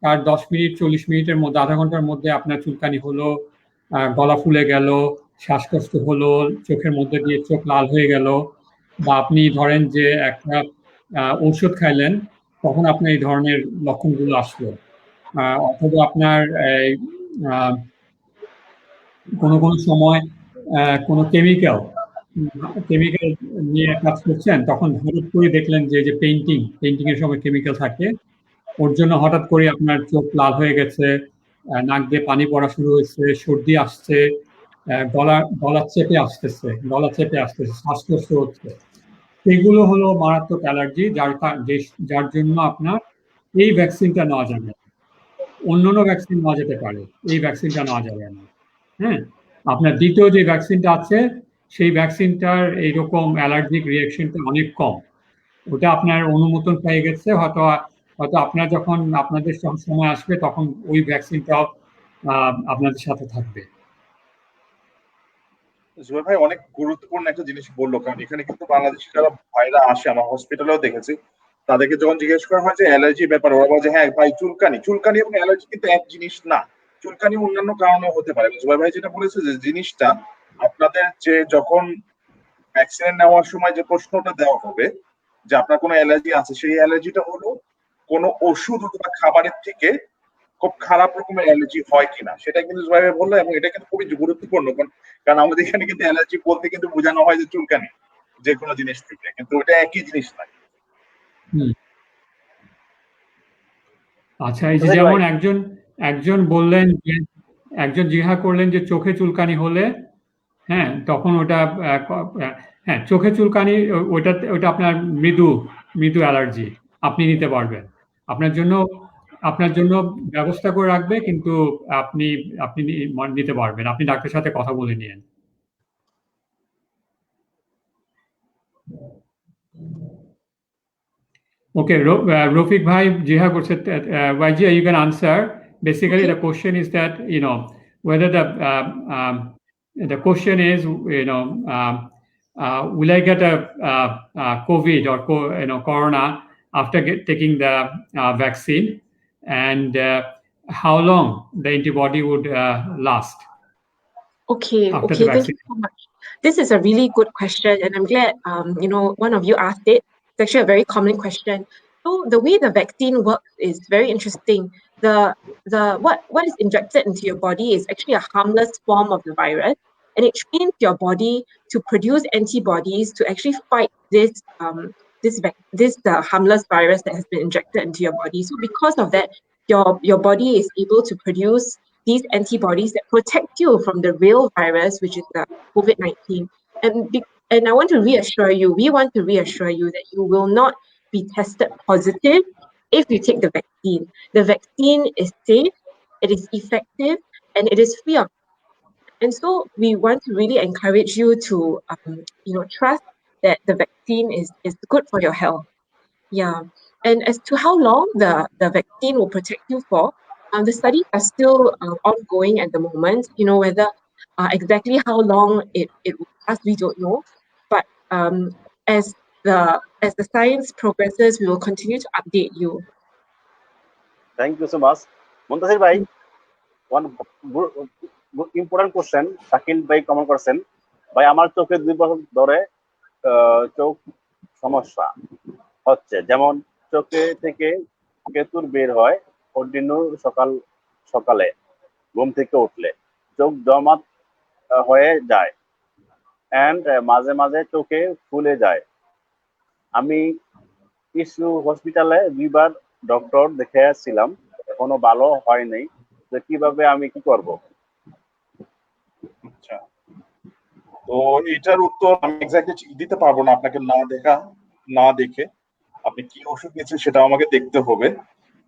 তার 10 মিনিট 40 মিনিটের মধ্যে, আধা ঘন্টার মধ্যে আপনার চুলকানি হলো, গলা ফুলে গেল, শ্বাসকষ্ট হলো, চোখের মধ্যে দিয়ে চোখ লাল হয়ে গেল, বা আপনি ধরেন যে একটা ঔষধ খাইলেন, তখন আপনার এই ধরনের লক্ষণগুলো আসলো, অথবা আপনার কোনো সময় কোনো কেমিক্যাল নিয়ে কাজ করছেন, তখন হঠাৎ করে দেখলেন যে পেইন্টিং এর সময় কেমিক্যাল থাকে, ওর জন্য হঠাৎ করে আপনার চোখ লাল হয়ে গেছে, নাক দিয়ে পানি পড়া শুরু হয়েছে, সর্দি আসছে, গলা চেপে আসতেছে, শ্বাসকষ্ট হচ্ছে, এগুলো হলো মারাত্মক অ্যালার্জি, যার জন্য আপনার এই ভ্যাকসিনটা নেওয়া যাবে না। অন্যান্য ভ্যাকসিন নেওয়া যেতে পারে, এই ভ্যাকসিনটা নেওয়া যাবে না। হ্যাঁ, আপনার দ্বিতীয় যে ভ্যাকসিনটা আছে সেই ভ্যাকসিনটার এইরকম অ্যালার্জিক রিয়াকশনটা অনেক কম, ওটা আপনার অনুমোদন পেয়ে গেছে, হয়তো আপনার যখন আপনাদের সময় আসবে তখন ওই ভ্যাকসিনটাও আপনাদের সাথে থাকবে। জুবাই ভাই অনেক গুরুত্বপূর্ণ একটা জিনিস বললো, কারণ এখানে কিন্তু বাংলাদেশি যারা ভাইরা আসে, আমার হসপিটালেও দেখেছি, তাদেরকে যখন জিজ্ঞেস করা হয় যে অ্যালার্জি ব্যাপার, ওরা বলে যে হ্যাঁ ভাই চুলকানি এবং অ্যালার্জি কিন্তু এক জিনিস না, চুলকানি অন্যান্য কারণেও হতে পারে। জুবাই ভাই যেটা বলেছে যে জিনিসটা আপনাদের যে যখন ভ্যাকসিন নেওয়ার সময় যে প্রশ্নটা দেওয়া হবে যে আপনার কোনো অ্যালার্জি আছে, সেই অ্যালার্জিটা হলো কোনো ওষুধ অথবা খাবারের থেকে খুব খারাপ রকমের অ্যালার্জি হয় কিনা, সেটা কিন্তু জুবাই ভাই বললো, এবং এটা কিন্তু খুবই গুরুত্বপূর্ণ, কারণ আমাদের এখানে কিন্তু অ্যালার্জি বলতে কিন্তু বোঝানো হয় যে চুলকানি যে কোনো জিনিস থেকে, কিন্তু ওটা একই জিনিস নয়। আচ্ছা, এই যে যেমন একজন বললেন যে একজন জিজ্ঞাসা করলেন যে চোখে চুলকানি হলে, হ্যাঁ তখন ওটা হ্যাঁ চোখে চুলকানি ওটা আপনার মৃদু অ্যালার্জি, আপনি নিতে পারবেন, আপনার জন্য ব্যবস্থা করে রাখবে, কিন্তু আপনি নিতে পারবেন, আপনি ডাক্তারের সাথে কথা বলে নিন। Okay, Rofik bhai jiha korche, Waijia, you can answer. Basically, the question is that whether the question is will I get a COVID or corona after taking the vaccine, and how long the antibody would last? Okay, after the thank vaccine. you so much. This is a really good question, and I'm glad one of you asked it. It's actually a very common question. So the way the vaccine works is very interesting. What is injected into your body is actually a harmless form of the virus, and it trains your body to produce antibodies to actually fight this harmless virus that has been injected into your body. So because of that, your body is able to produce these antibodies that protect you from the real virus, which is the COVID-19. And I want to reassure you, we want to reassure you that you will not be tested positive if you take the vaccine. The vaccine is safe, it is effective, and it is free of. And so we want to really encourage you to, trust that the vaccine is good for your health. Yeah. And as to how long the vaccine will protect you for, The studies are still ongoing at the moment. You know, whether exactly how long it will last, we don't know. But as the science progresses, we will continue to update you. Thank you so much. Muntasir bhai, one important question Shakil ভাই comment করছেন, ভাই আমার চোখে 2 বছর ধরে চোখ সমস্যা হচ্ছে, যেমন চোখে থেকে কেতুর বের হয় কন্টিনিউ সকালে ঘুম থেকে উঠলে চোখ জমা হয়ে যায় এন্ড মাঝে মাঝে চোখে ফুলে যায়। আমি ইস্যু হসপিটালে 2বার ডক্টর দেখিয়েছিলাম, এখনো ভালো হয়নি, তো কিভাবে আমি কি করব? আচ্ছা, তো এটার উত্তর আমি এক্স্যাক্টলি দিতে পারবো না আপনাকে না দেখে। আপনি কি ওষুধ নিয়েছেন সেটা আমাকে দেখতে হবে,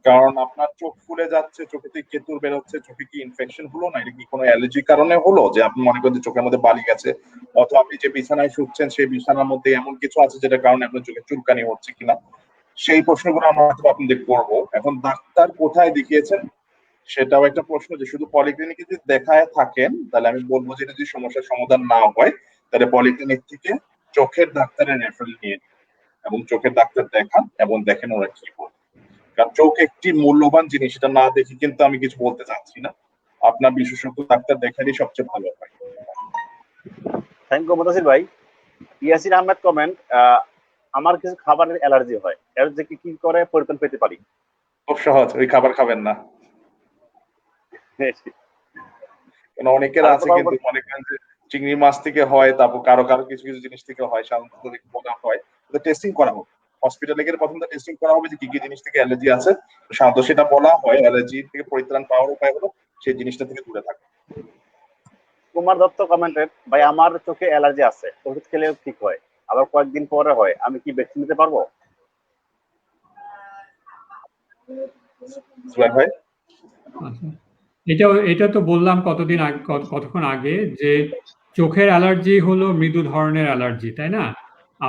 কারণ আপনার চোখ ফুলে যাচ্ছে, চোখে থেকে কেতুর বের হচ্ছে, চোখে কি ইনফেকশন হলো না, এটা কি কোনো অ্যালার্জির কারণে হলো যে আপনি মনে করেন যে চোখের মধ্যে বালি গেছে, অথবা আপনি যে বিছানায় শুচ্ছেন সেই বিছানার মধ্যে এমন কিছু আছে যেটার কারণে আপনার চোখে চুলকানি হচ্ছে কিনা, সেই প্রশ্নগুলো আমরা হয়তো আপনাদের করবো। এখন ডাক্তার কোথায় দেখিয়েছেন সেটাও একটা প্রশ্ন, যে শুধু পলিক্লিনিকে যদি দেখায় থাকেন তাহলে আমি বলবো যে যদি সমস্যার সমাধান না হয় তাহলে পলিক্লিনিক থেকে চোখের ডাক্তারের রেফারেল নিয়ে এবং চোখের ডাক্তার দেখান এবং দেখেন ওরা কি বলে। কারণ চোখ একটি মূল্যবান জিনিস, এটা না দেখে কিন্তু আমি কিছু বলতে চাচ্ছি না। আপনার বিশেষজ্ঞ ডাক্তার দেখারই সবচেয়ে ভালো হয়। থ্যাংক ইউ মুতাসির ভাই। ইয়াসির আহমেদ কমেন্ট, আমার কিছু খাবারের অ্যালার্জি হয়, অ্যালার্জি কি করে পরিত্রাণ পেতে পারি? খুব সহজ, ওই খাবার খাবেন না। কারণ অনেকের আছে কিন্তু মনে করেন যে চিংড়ি মাছ থেকে হয়, তারপর কারো কিছু কিছু জিনিস থেকে হয়, সাধারণত বলা হয় টেস্টিং করা হোক, হসপিটালে গিয়ে প্রথম টেস্টিং করা হবে যে কি কি জিনিস থেকে অ্যালার্জি আছে, সাধারণত সেটা বলা হয় অ্যালার্জি থেকে পরিত্রাণ পাওয়ার উপায় হলো সেই জিনিসটা থেকে দূরে থাকা। কুমার দত্ত কমেন্টেড, ভাই আমার চোখে অ্যালার্জি আছে, ওষুধ খেলে ঠিক হয়, আবার কয়েকদিন পরে হয়, আমি কি ভ্যাকসিন নিতে পারবো? ভাই এটা তো বললাম কতক্ষণ আগে যে চোখের অ্যালার্জি হলো মৃদু ধরনের অ্যালার্জি, তাই না?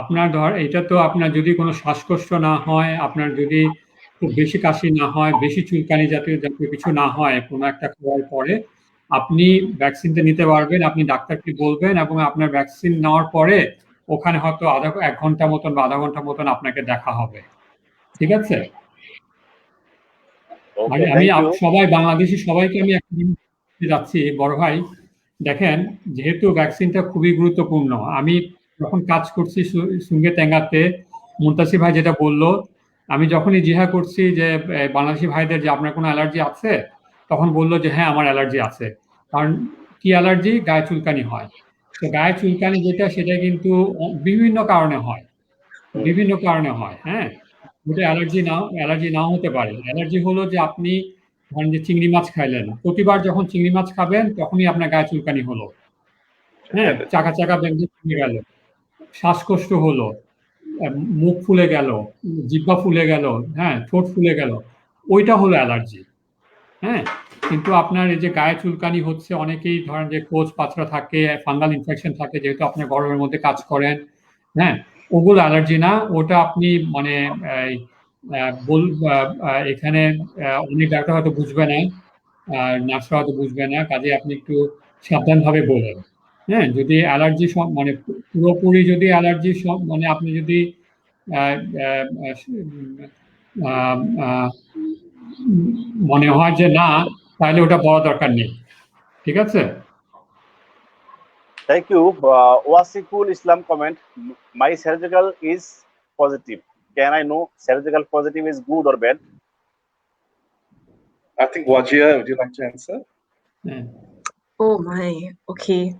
আপনার এটা তো আপনার যদি কোনো শ্বাসকষ্ট না হয়, আপনার যদি খুব বেশি কাশি না হয়, বেশি চুলকানি জাতীয় কিছু না হয় কোনো একটা খাওয়ার পরে, আপনি ভ্যাকসিনটা নিতে পারবেন। আপনি ডাক্তারকে বলবেন এবং আপনার ভ্যাকসিন নেওয়ার পরে ওখানে হয়তো 1 ঘন্টা মতন বা আধা ঘন্টা মতন আপনাকে দেখা হবে। ঠিক আছে? আমি সবাই বাংলাদেশি সবাইকে আমি একটা জিনিস যাচ্ছি, বড় ভাই দেখেন, যেহেতু ভ্যাকসিনটা খুবই গুরুত্বপূর্ণ, আমি যখন কাজ করছি সুঙ্গে তেঙ্গাতে, মুনতাসির ভাই যেটা বললো, আমি যখনই জিজ্ঞাসা করছি যে বাংলাদেশি ভাইদের যে আপনার কোনো অ্যালার্জি আছে, তখন বললো যে হ্যাঁ আমার অ্যালার্জি আছে। কারণ কি অ্যালার্জি? গায়ে চুলকানি হয়। তো গায়ে চুলকানি যেটা, সেটা কিন্তু বিভিন্ন কারণে হয়, হ্যাঁ। ওটা অ্যালার্জি নাও হতে পারে। অ্যালার্জি হলো যে আপনি ধরেন যে চিংড়ি মাছ খাইলেন, প্রতিবার যখন চিংড়ি মাছ খাবেন তখনই আপনার গায়ে চুলকানি হলো, হ্যাঁ, চাকা বেঁধে গেল, শ্বাসকষ্ট হলো, মুখ ফুলে গেল, জিহ্বা ফুলে গেল, হ্যাঁ, ঠোঁট ফুলে গেল, ওইটা হলো অ্যালার্জি। হ্যাঁ, কিন্তু আপনার এই যে গায়ে চুলকানি হচ্ছে, অনেকেই ধরেন যে কোষ পাথরা থাকে, ফাঙ্গাল ইনফেকশন থাকে, যেহেতু আপনি গরমের মধ্যে কাজ করেন, হ্যাঁ, ওগুলো অ্যালার্জি না। ওটা আপনি মানে এখানে অনেক ডাক্তার হয়তো বুঝবে না, নার্সরা হয়তো বুঝবে না, কাজে আপনি একটু সাবধানভাবে বলেন। হ্যাঁ, যদি অ্যালার্জি মানে পুরোপুরি যদি অ্যালার্জি মানে আপনি যদি মনে হয় যে না, তাহলে ওটা বলা দরকার নেই। ঠিক আছে? Thank you. Wasiqul Islam comment, my surgical is positive, can I know surgical positive is good or bad? I think Wajia, would you like to answer? Oh my, okay.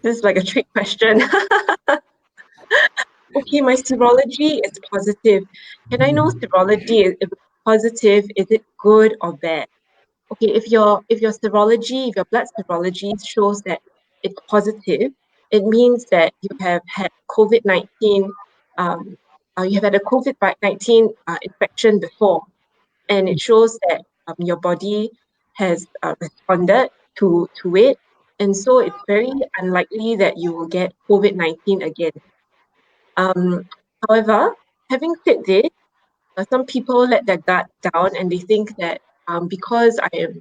This is like a trick question. Okay, my serology is positive. Can I know serology, if it's positive, is it good or bad? Okay, if your blood serology shows that it's positive, it means that you have had COVID-19, you have had a COVID-19 infection before, and it shows that your body has responded to it, and so it's very unlikely that you will get COVID-19 again. However, having said this, some people let their guard down and they think that because I am,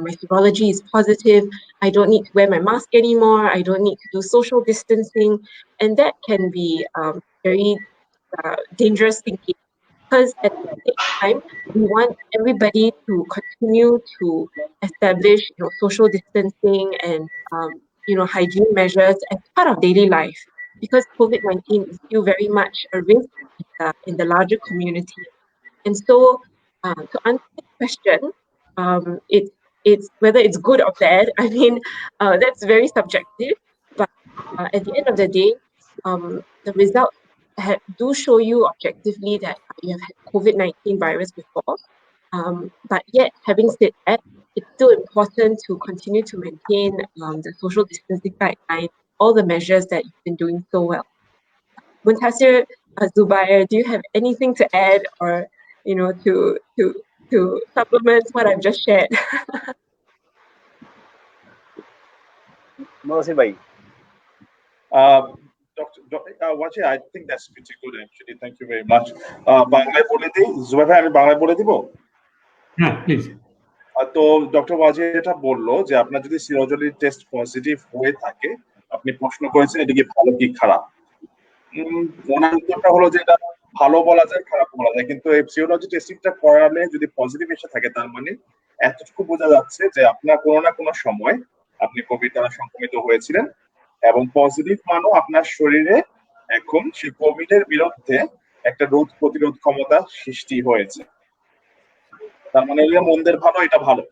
my serology is positive, I don't need to wear my mask anymore, I don't need to do social distancing, and that can be very dangerous thinking, because at the same time, we want everybody to continue to establish, social distancing and, hygiene measures as part of daily life, because COVID-19 is still very much a risk in the larger community. And so, to answer the question, it's whether it's good or bad. I mean, that's very subjective. But at the end of the day, the results do show you objectively that you have had COVID-19 virus before. But yet, having said that, it's still important to continue to maintain the social distancing guidelines, all the measures that you've been doing so well. Muntasir, Zubair, do you have anything to add or to supplement what I've just shared? Muntasir bhai. Dr. Waji, I think that's pretty good actually. Thank you very much. বাংলায় বলে দিই, জুবাইর ভাই, আমি বাংলায় বলে দিব? হ্যাঁ, please. তো ডক্টর ওয়াজি যেটা বললো যে আপনার যদি সিরোলজি টেস্ট পজিটিভ হয়ে থাকে, আপনি প্রশ্ন করেছেন এটা কি ভালো কি খারাপ। ওনার উত্তরটা হলো যে এটা ভালো বলা যায়, খারাপ বলা যায়, কিন্তু এই সিরোলজি টেস্টিংটা করালে যদি পজিটিভ এসে থাকে তার মানে এতটুকু বোঝা যাচ্ছে যে আপনার কোনো না কোনো সময় আপনি কোভিড দ্বারা সংক্রমিত হয়েছিলেন, এবং পজিটিভ মানও আপনার শরীরে এখন সেই কোভিড এর বিরুদ্ধে একটা রোগ প্রতিরোধ ক্ষমতা সৃষ্টি হয়েছে। তার মানে মন্দের ভালো, এটা ভালো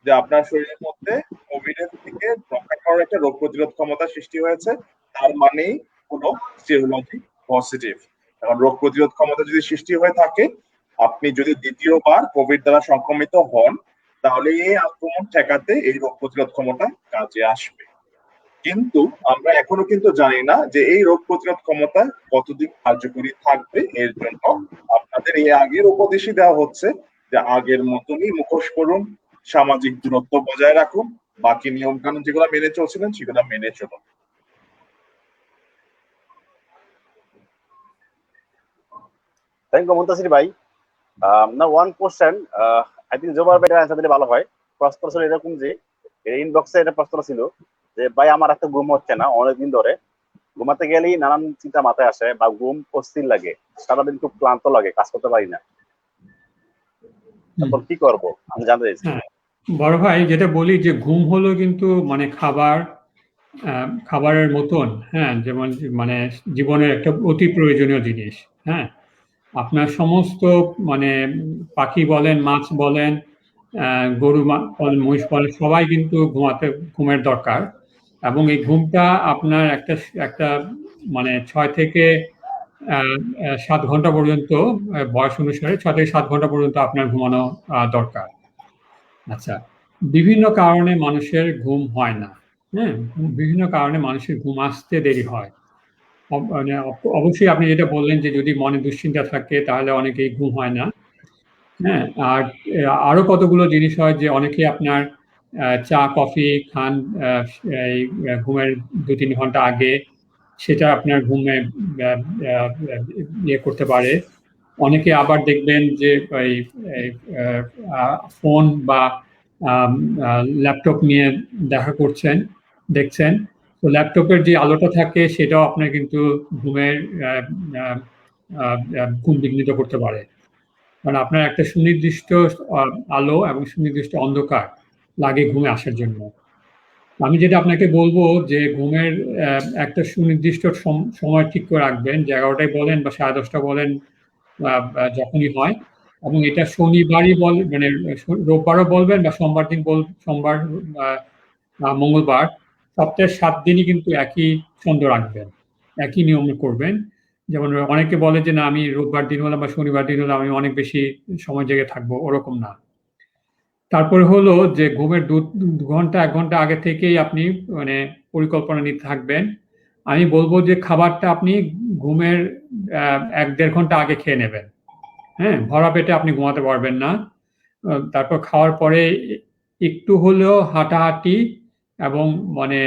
যে আপনার শরীরের মধ্যে কোভিড এর থেকে রক্ষা করার একটা রোগ প্রতিরোধ ক্ষমতা সৃষ্টি হয়েছে, তার মানেই কোনো সিরোলজি পজিটিভ। কারণ রোগ প্রতিরোধ ক্ষমতা যদি সৃষ্টি হয়ে থাকে, আপনি যদি দ্বিতীয়বার কোভিড দ্বারা সংক্রমিত হন, তাহলে এই আক্রমণ ঠেকাতে এই রোগ প্রতিরোধ ক্ষমতা কাজে আসবে। কিন্তু আমরা এখনো কিন্তু জানি না যে এই রোগ প্রতিরোধ ক্ষমতা কতদিন কার্যকরী থাকবে। এর জন্য আপনাদের এই আগের উপদেশই দেওয়া হচ্ছে যে আগের মতনই মুখোশ করুন, সামাজিক দূরত্ব বজায় রাখুন, বাকি নিয়ম কানুন যেগুলো মেনে চলছিলেন সেগুলো মেনে চলুন। থ্যাংক ইউ মুন্তাসির ভাই। না ওয়ান কোশ্চেন, আই থিঙ্ক জোবার ভাই অ্যান্সার দিলে ভালো হয়। প্রশ্ন ছিল এরকম যে ইনবক্সে একটা প্রশ্ন ছিল যে ভাই আমার একটা ঘুম হচ্ছে না অনেকদিন ধরে, ঘুমাতে গেলেই নানান চিন্তা মাথায় আসে বা ঘুম অস্থির লাগে, সারাদিন খুব ক্লান্ত লাগে, কাজ করতে পারি না, তখন কি করবো আমি জানতে চাইছি। বড় ভাই, যেটা বলি যে ঘুম হলো কিন্তু মানে খাবারের মতন, হ্যাঁ, যেমন মানে জীবনের একটা অতি প্রয়োজনীয় জিনিস। হ্যাঁ, আপনার সমস্ত মানে পাখি বলেন, মাছ বলেন, গরু বলেন, মহিষ বলেন, সবাই কিন্তু ঘুমের দরকার। এবং এই ঘুমটা আপনার একটা মানে 6 থেকে 7 ঘন্টা পর্যন্ত, বয়স অনুসারে 6 থেকে 7 ঘন্টা পর্যন্ত আপনার ঘুমানো দরকার। আচ্ছা, বিভিন্ন কারণে মানুষের ঘুম হয় না। হ্যাঁ, বিভিন্ন কারণে মানুষের ঘুম আসতে দেরি হয়। মানে অবশ্যই আপনি যেটা বললেন যে যদি মনে দুশ্চিন্তা থাকে তাহলে অনেকেই ঘুম হয় না। হ্যাঁ, আর আরো কতগুলো জিনিস হয় যে অনেকে আপনার চা কফি খান এই ঘুমের 2-3 ঘন্টা আগে, সেটা আপনার ঘুমে ইয়ে করতে পারে। অনেকে আবার দেখবেন যে ফোন বা ল্যাপটপ নিয়ে দেখছেন, তো ল্যাপটপের যে আলোটা থাকে সেটাও আপনার কিন্তু ঘুম বিঘ্নিত করতে পারে। কারণ আপনার একটা সুনির্দিষ্ট আলো এবং সুনির্দিষ্ট অন্ধকার লাগে ঘুমে আসার জন্য। আমি যেটা আপনাকে বলবো যে ঘুমের একটা সুনির্দিষ্ট সময় ঠিক করে রাখবেন, যে 11টায় বলেন বা 10:30 বলেন, যখনই হয়। এবং এটা শনিবারই মানে রোববারও বলবেন বা সোমবার মঙ্গলবার, সপ্তাহে 7 দিনই কিন্তু একই ছন্দ রাখবেন, একই নিয়ম করবেন। যেমন অনেকে বলে যে না, আমি রোববার দিন হলাম বা শনিবার দিন হলাম আমি অনেক বেশি সময় জেগে থাকবো, ওরকম না। তারপরে হলো যে ঘুমের 2 ঘন্টা 1 ঘন্টা আগে থেকেই আপনি মানে পরিকল্পনা নিতে থাকবেন। আমি বলবো যে খাবারটা আপনি ঘুমের 1-1.5 ঘন্টা আগে খেয়ে নেবেন। হ্যাঁ, ভরা পেটে আপনি ঘুমাতে পারবেন না। তারপর খাওয়ার পরে একটু হলেও হাঁটাহাঁটি এবং মানে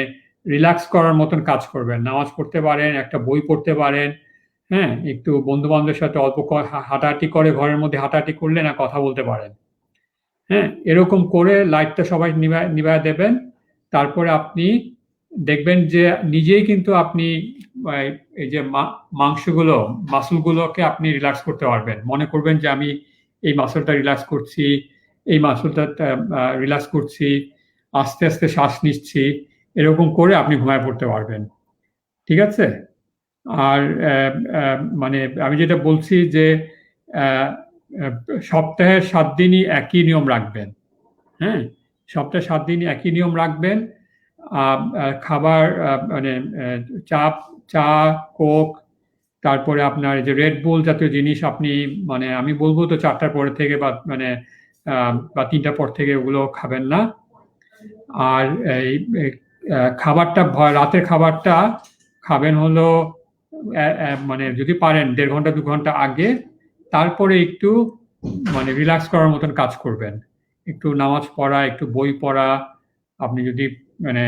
রিল্যাক্স করার মতন কাজ করবেন। নামাজ পড়তে পারেন, একটা বই পড়তে পারেন, হ্যাঁ, একটু বন্ধু বান্ধবের সাথে অল্প হাঁটাহাঁটি করে, ঘরের মধ্যে হাঁটাহাঁটি করলে না কথা বলতে পারেন। হ্যাঁ, এরকম করে লাইটটা সবাই নিভায় দেবেন। তারপরে আপনি দেখবেন যে নিজেই কিন্তু আপনি এই যে মাংসগুলো মাসলগুলোকে আপনি রিল্যাক্স করতে পারবেন। মনে করবেন যে আমি এই মাসলটা রিল্যাক্স করছি, এই মাসলটা রিল্যাক্স করছি, আস্তে আস্তে শ্বাস নিচ্ছি, এরকম করে আপনি ঘুমায় পড়তে পারবেন। ঠিক আছে? আর মানে আমি যেটা বলছি যে সপ্তাহে 7 দিনই একই নিয়ম রাখবেন। হ্যাঁ, সপ্তাহে 7 দিনই একই নিয়ম রাখবেন। খাবার মানে চা, কোক, তারপরে আপনার যে রেড বুল জাতীয় জিনিস আপনি মানে আমি বলবো তো 4টার পরে থেকে বা মানে বা 3টার পর থেকে ওগুলো খাবেন না। আর এই খাবারটা রাতের খাবারটা খাবেন হলো মানে যদি পারেন 1.5 ঘন্টা 2 ঘন্টা আগে, তারপরে একটু মানে রিল্যাক্স করার মতন কাজ করবেন। একটু নামাজ পড়া, একটু বই পড়া, আপনি যদি মানে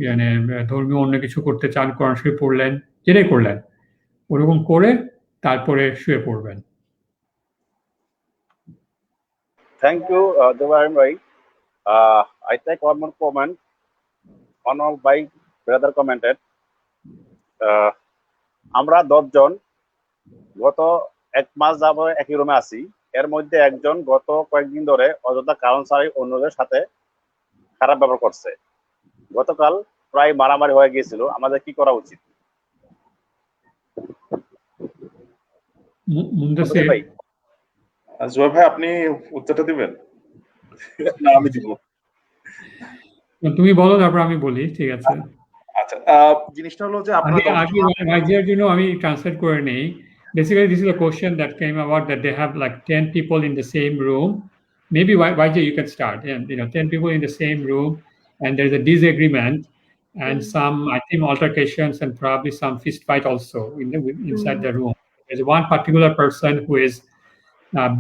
মানে ধর্মীয় অন্য কিছু করতে চান, কোরআন শরীফ পড়লেন, যেটাই করলেন, ওরকম করে তারপরে শুয়ে পড়বেন। Thank you, Zubair bhai. I take one more comment. One of my brother commented, আমরা 10 জন গত 1 মাস যাবত একই রুমে আছি। এর মধ্যে একজন গত কয়েকদিন ধরে অযথা কারণ ছাড়াই অন্যদের সাথে খারাপ ব্যবহার করছে। গতকাল প্রায় মারামারি হয়ে গিয়েছিল। আমাদের কি করা উচিত? মুন্তাসির ভাই, জুবাইর ভাই, আপনি উত্তরটা দিবেন না আমি দিব? তুমি বলো, তারপর আমি বলি। ঠিক আছে। আচ্ছা, জিনিসটা হলো যে আপনারা আগে ভাইজিয়ার জন্য আমি ট্রান্সলেট করে নেই। Basically, this is a question that came about that they have like 10 people in the same room. Maybe YJ, you can start. And 10 people in the same room, and there's a disagreement and some, I think, altercations and probably some fist fight also inside the room. There's one particular person who is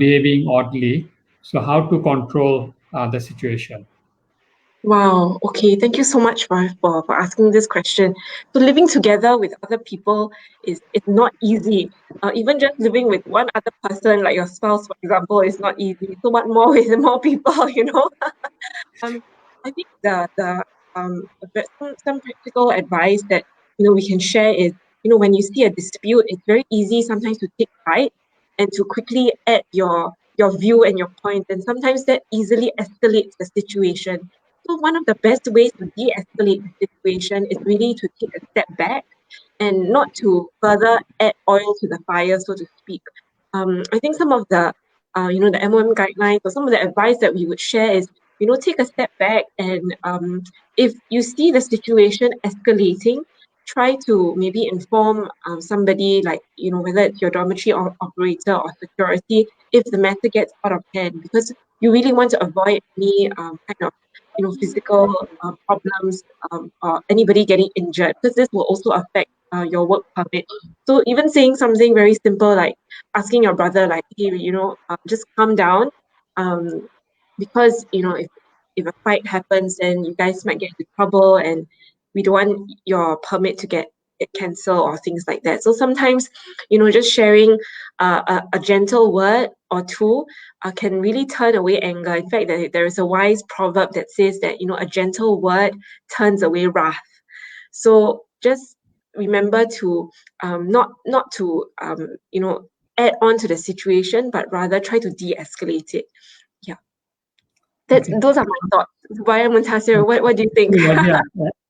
behaving oddly. So, how to control the situation? Wow. Okay. Thank you so much for asking this question. So living together with other people is not easy. Even just living with one other person, like your spouse, for example, is not easy. So what more with more people, I think some practical advice that we can share is, when you see a dispute, it's very easy sometimes to take pride and to quickly add your view and your point, and sometimes that easily escalates the situation. So one of the best ways to de-escalate the situation is really to take a step back and not to further add oil to the fire, so to speak. I think some of the the MOM guidelines or some of the advice that we would share is, take a step back and if you see the situation escalating, try to maybe inform somebody, like, whether it's your dormitory or operator or security, if the matter gets out of hand, because you really want to avoid any kind of physical problems or anybody getting injured, because this will also affect your work permit. So even saying something very simple like asking your brother, like, hey, just calm down, because if a fight happens, then you guys might get into trouble, and we don't want your permit to get cancelled or things like that. So sometimes, just sharing a gentle word or two can really turn away anger. In fact, there is a wise proverb that says that a gentle word turns away wrath. So just remember to not to add on to the situation, but rather try to de-escalate it. Yeah, those are my thoughts. Zubair, Muntasir, what do you think? Yeah,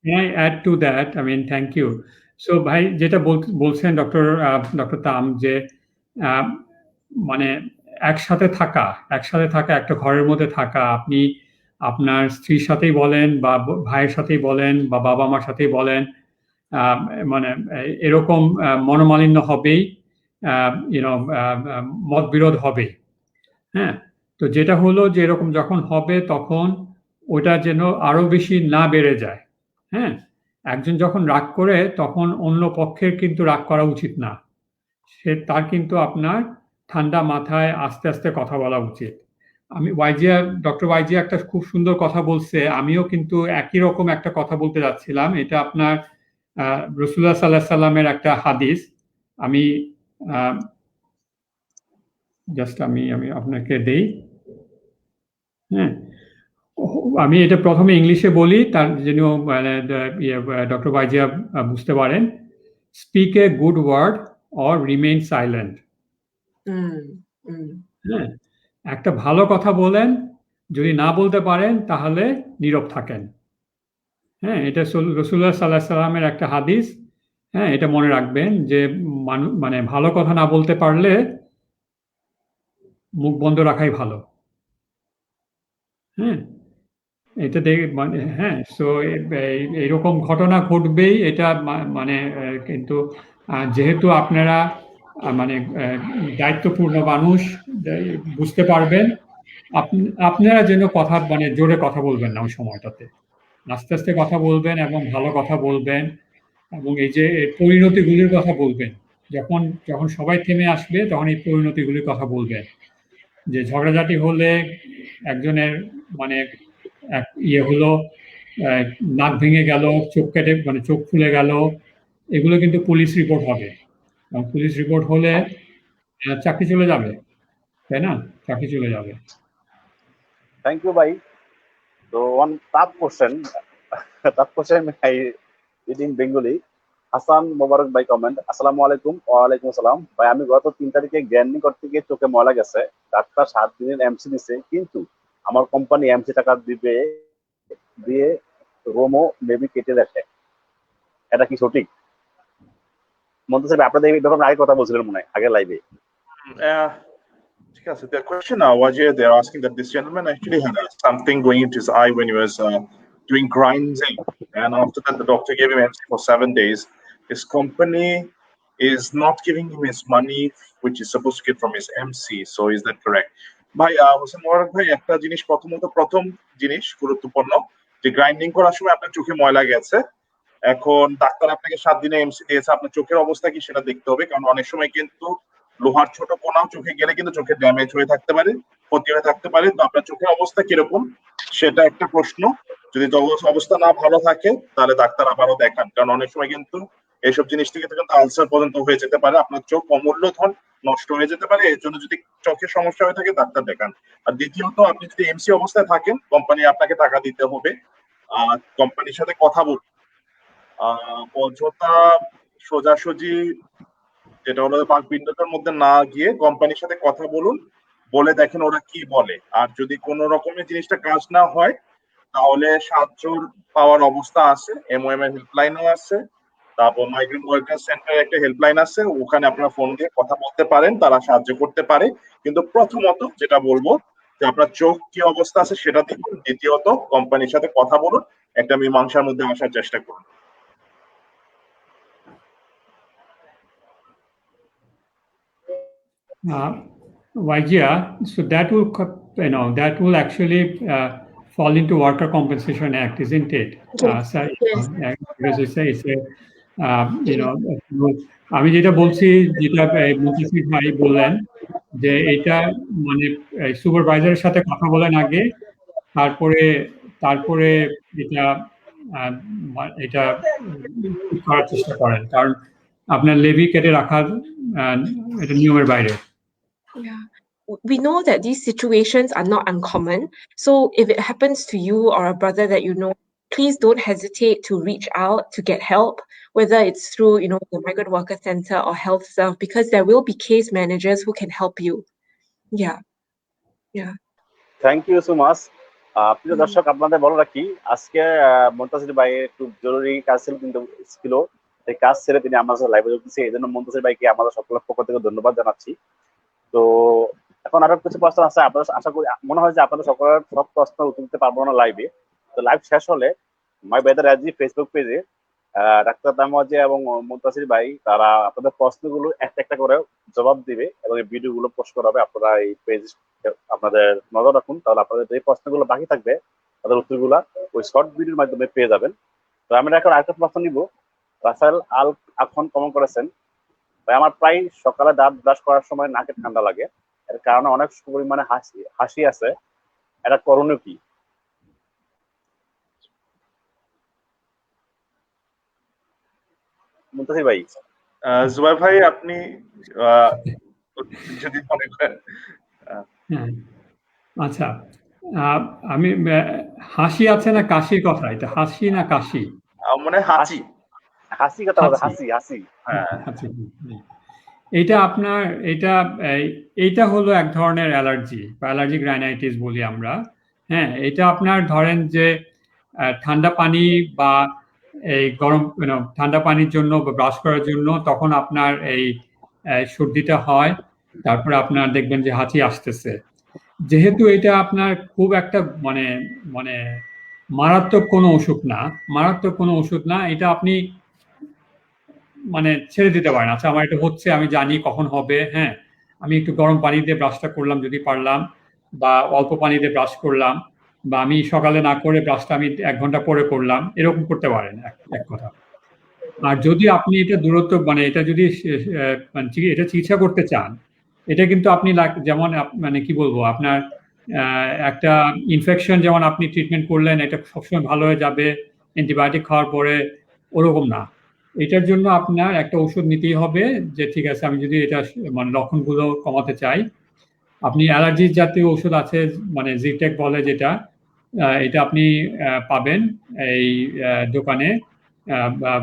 can I add to that? I mean, thank you. So, ভাই যেটা বলছেন doctor তাম, যে মানে একসাথে থাকা একটা ঘরের মধ্যে থাকা, আপনি আপনার স্ত্রীর সাথেই বলেন বা ভাইয়ের সাথেই বলেন বা বাবা মার সাথেই বলেন, মানে এরকম মনোমালিন্য হবেই, মতবিরোধ হবেই। হ্যাঁ, তো যেটা হলো যে এরকম যখন হবে তখন ওটা যেন আরো বেশি না বেড়ে যায়। হ্যাঁ, একজন যখন রাগ করে তখন অন্য পক্ষের কিন্তু রাগ করা উচিত না। তার কিন্তু আপনার ঠান্ডা মাথায় আস্তে আস্তে কথা বলা উচিত। ডক্টর ওয়াইজিয়া একটা খুব সুন্দর কথা বলছে, আমিও কিন্তু একই রকম একটা কথা বলতে যাচ্ছিলাম। এটা আপনার রাসূলুল্লাহ সাল্লাল্লাহু আলাইহি সাল্লামের একটা হাদিস। আমি জাস্ট আমি আপনাকে দেই। হ্যাঁ, আমি এটা প্রথমে ইংলিশে বলি তার জন্য মানে ডক্টর ওয়াইজিয়া বুঝতে পারেন। Speak a good word or remain silent. Mm, mm. হ্যাঁ, একটা ভালো কথা বলেন, যদি না বলতে পারেন তাহলে নীরব থাকেন। হ্যাঁ, এটা রাসূলুল্লাহ সাল্লাল্লাহু আলাইহি সাল্লামের একটা হাদিস। হ্যাঁ, এটা মনে রাখবেন যে মানে ভালো কথা না বলতে পারলে মুখ বন্ধ রাখাই ভালো। হ্যাঁ, এটা মানে হ্যাঁ, সো এইরকম ঘটনা ঘটবেই, এটা মানে কিন্তু যেহেতু আপনারা মানে দায়িত্বপূর্ণ মানুষ, বুঝতে পারবেন। আপনারা যেন কথা মানে জোরে কথা বলবেন না ওই সময়টাতে, আস্তে আস্তে কথা বলবেন এবং ভালো কথা বলবেন, এবং এই যে এই পরিণতিগুলির কথা বলবেন। যখন যখন সবাই থেমে আসবে তখন এই পরিণতিগুলির কথা বলবেন, যে ঝগড়াঝাটি হলে একজনের মানে ইয়ে হলো, নাক ভেঙে গেল, চোখ কেটে মানে চোখ ফুলে গেল, এগুলো কিন্তু পুলিশ রিপোর্ট হবে, এবং পুলিশ রিপোর্ট হলে চাকরি চলে যাবে, তাই না? চাকরি চলে যাবে। Thank you, bhai. So one tough question I did in Bengali. Hasan মোবারক ভাই কমেন্ট, আসসালামু আলাইকুম। ওয়ালাইকুম আসসালাম ভাই, আমি গত 3 তারিখে জ্ঞানী করতে গিয়ে চোখে ময়লা গেছে, ডাক্তার 7 দিনের এমসি দিছে, কিন্তু আমার কোম্পানি এমসি টাকা দিয়ে রোমো মেবি কেটে দেখে, এটা কি সঠিক? মন্তসির ভাই, আপনাদের এই ব্যাপারে আগে কথা বলছিলেন মনে হয় আগের লাইভে। ঠিক আছে, the question Wajir, they're asking that this gentleman actually had something going into his eye when he was doing grinding, and after that the doctor gave him MC for 7 days. His company is not giving him his money which he's supposed to get from his MC, so is that correct? ভাই হোসেন মোবারক ভাই, একটা জিনিস প্রথম জিনিস গুরুত্বপূর্ণ, যে grinding করার সময় আপনার চোখে ময়লা গেছে, এখন ডাক্তার আপনাকে 7 দিনে এমসি দিয়েছে, আপনার চোখের অবস্থা কি সেটা দেখতে হবে, কারণ অনেক সময় কিন্তু লোহার ছোট কোনাও চোখে গেলে কিন্তু চোখের ড্যামেজ হয়ে থাকতে পারে, ক্ষতি হয়ে থাকতে পারে। তো আপনার চোখের অবস্থা কিরকম সেটা একটা প্রশ্ন। যদি অবস্থা না ভালো থাকে তাহলে ডাক্তার আবারও দেখান, কারণ অনেক সময় কিন্তু এইসব জিনিস থেকে কিন্তু আলসার পর্যন্ত হয়ে যেতে পারে, আপনার চোখ অমূল্য ধন নষ্ট হয়ে যেতে পারে। এর জন্য যদি চোখের সমস্যা হয়ে থাকে ডাক্তার দেখান। আর দ্বিতীয়ত, আপনি যদি এমসি অবস্থায় থাকেন, কোম্পানি আপনাকে টাকা দিতে হবে, কোম্পানির সাথে কথা বলুন, অযথা সোজাসুজি যেটা হলো বাকবিন্ডতার মধ্যে না গিয়ে কোম্পানির সাথে কথা বলুন, বলে দেখেন ওরা কি বলে। আর যদি কোনো রকমের জিনিসটা কাজ না হয় তাহলে সাহায্য পাওয়ার অবস্থা আছে, এমওএম এর হেল্পলাইনও আছে, তারপর মাইগ্রেন্ট ওয়ার্কার সেন্টার একটা হেল্পলাইন আছে, ওখানে আপনারা ফোন দিয়ে কথা বলতে পারেন, তারা সাহায্য করতে পারে। কিন্তু প্রথমত যেটা বলবো যে আপনার চোখ কি অবস্থা আছে সেটা দেখুন, দ্বিতীয়ত কোম্পানির সাথে কথা বলুন, একটা মীমাংসার মধ্যে আসার চেষ্টা করুন। Vijaya, so that will that will actually fall into Worker Compensation Act, isn't it? Yes. So, Yes. because it's a আমি যেটা বলছি, যেটা মুন্তাসির ভাই বললেন, যে এটা মানে সুপারভাইজারের সাথে কথা বলেন আগে, তারপরে তারপরে এটা এটা করার চেষ্টা করেন, কারণ আপনার লেভি কেটে রাখার এটা নিয়মের বাইরে। Yeah. We know that these situations are not uncommon. So if it happens to you or a brother that you know, please don't hesitate to reach out to get help, whether it's through, the Migrant Worker Center or Health Serve, because there will be case managers who can help you. Yeah. Yeah. Thank you so much. প্রিয় দর্শক, আপনাদের বলে রাখি, আজকে মুন্তাসির ভাই একটু জরুরি কাজ ছিল, এই কাজ ছেড়ে তিনি আমার সাথে লাইভে যোগ দিচ্ছে, এই জন্য মুন্তাসির ভাইকে আমাদের সকলের পক্ষ থেকে ধন্যবাদ জানাচ্ছি। তো এখন আরো কিছু প্রশ্ন আছে, আপনারা আশা করি মনে হয় যে আপনাদের সকলের সব প্রশ্ন উত্তর দিতে পারবো না লাইভে। তো লাইভ শেষ হলে মাই বেদার রাজি ফেসবুক পেজে ডাক্তার তামওয়াজিয়া এবং মুন্তাসির ভাই তারা আপনাদের প্রশ্নগুলো একটা একটা করে জবাব দিবে এবং এই ভিডিওগুলো পোস্ট করা হবে। আপনারা এই পেজ আপনাদের নজর রাখুন, তাহলে আপনাদের যে প্রশ্নগুলো বাকি থাকবে তাদের উত্তরগুলা ওই শর্ট ভিডিওর মাধ্যমে পেয়ে যাবেন। তো আমরা এখন আরেকটা প্রশ্ন নিব। রাসেল আল আখন কমেন্ট করেছেন, ভাই আমার প্রায় সকালে দাঁত ব্রাশ করার সময় নাকে ঠান্ডা লাগে, এর কারণে অনেক পরিমাণে হাসি আছে, এটা করণীয় কি? মুন্তাসির ভাই। জুবাইর ভাই, আপনি যদি মনে করেন। আচ্ছা, আমি হাসি আছে না কাশির কথা, এটা হাসি না কাশি? মানে হাঁচি। হাসি কথা বলতে, হাঁচি। হাসি। হ্যাঁ, হাঁচি। এটা আপনার এইটা হলো এক ধরনের অ্যালার্জি বা অ্যালার্জিক রাইনাইটিস বলি আমরা। হ্যাঁ, এটা আপনার ধরেন যে ঠান্ডা পানি বা এই গরম ঠান্ডা পানির জন্য বা ব্রাশ করার জন্য তখন আপনার এই সর্দিটা হয়, তারপরে আপনার দেখবেন যে হাঁচি আসতেছে। যেহেতু এটা আপনার খুব একটা মানে মানে মারাত্মক কোনো ওষুধ না, এটা আপনি মানে ছেড়ে দিতে পারেন। আচ্ছা, আমার এটা হচ্ছে, আমি জানি কখন হবে, হ্যাঁ, আমি একটু গরম পানি দিয়ে ব্রাশটা করলাম যদি পারলাম, বা অল্প পানি দিয়ে ব্রাশ করলাম, বা আমি সকালে না করে ব্রাশটা আমি 1 ঘন্টা পরে করলাম, এরকম করতে পারেন এক কথা। আর যদি আপনি এটা দূরত্ব মানে এটা যদি মানে এটা চিকিৎসা করতে চান, এটা কিন্তু আপনি যেমন মানে কি বলবো, আপনার একটা ইনফেকশন যেমন আপনি ট্রিটমেন্ট করলেন এটা সবসময় ভালো হয়ে যাবে অ্যান্টিবায়োটিক খাওয়ার পরে, ওরকম না। এটার জন্য আপনার একটা ওষুধ নিতেই হবে, যে ঠিক আছে আমি যদি এটা মানে লক্ষণগুলো কমাতে চাই, আপনি অ্যালার্জি জাতীয় ওষুধ আছে, মানে জিটেক বলে যেটা, এটা আপনি পাবেন এই দোকানে,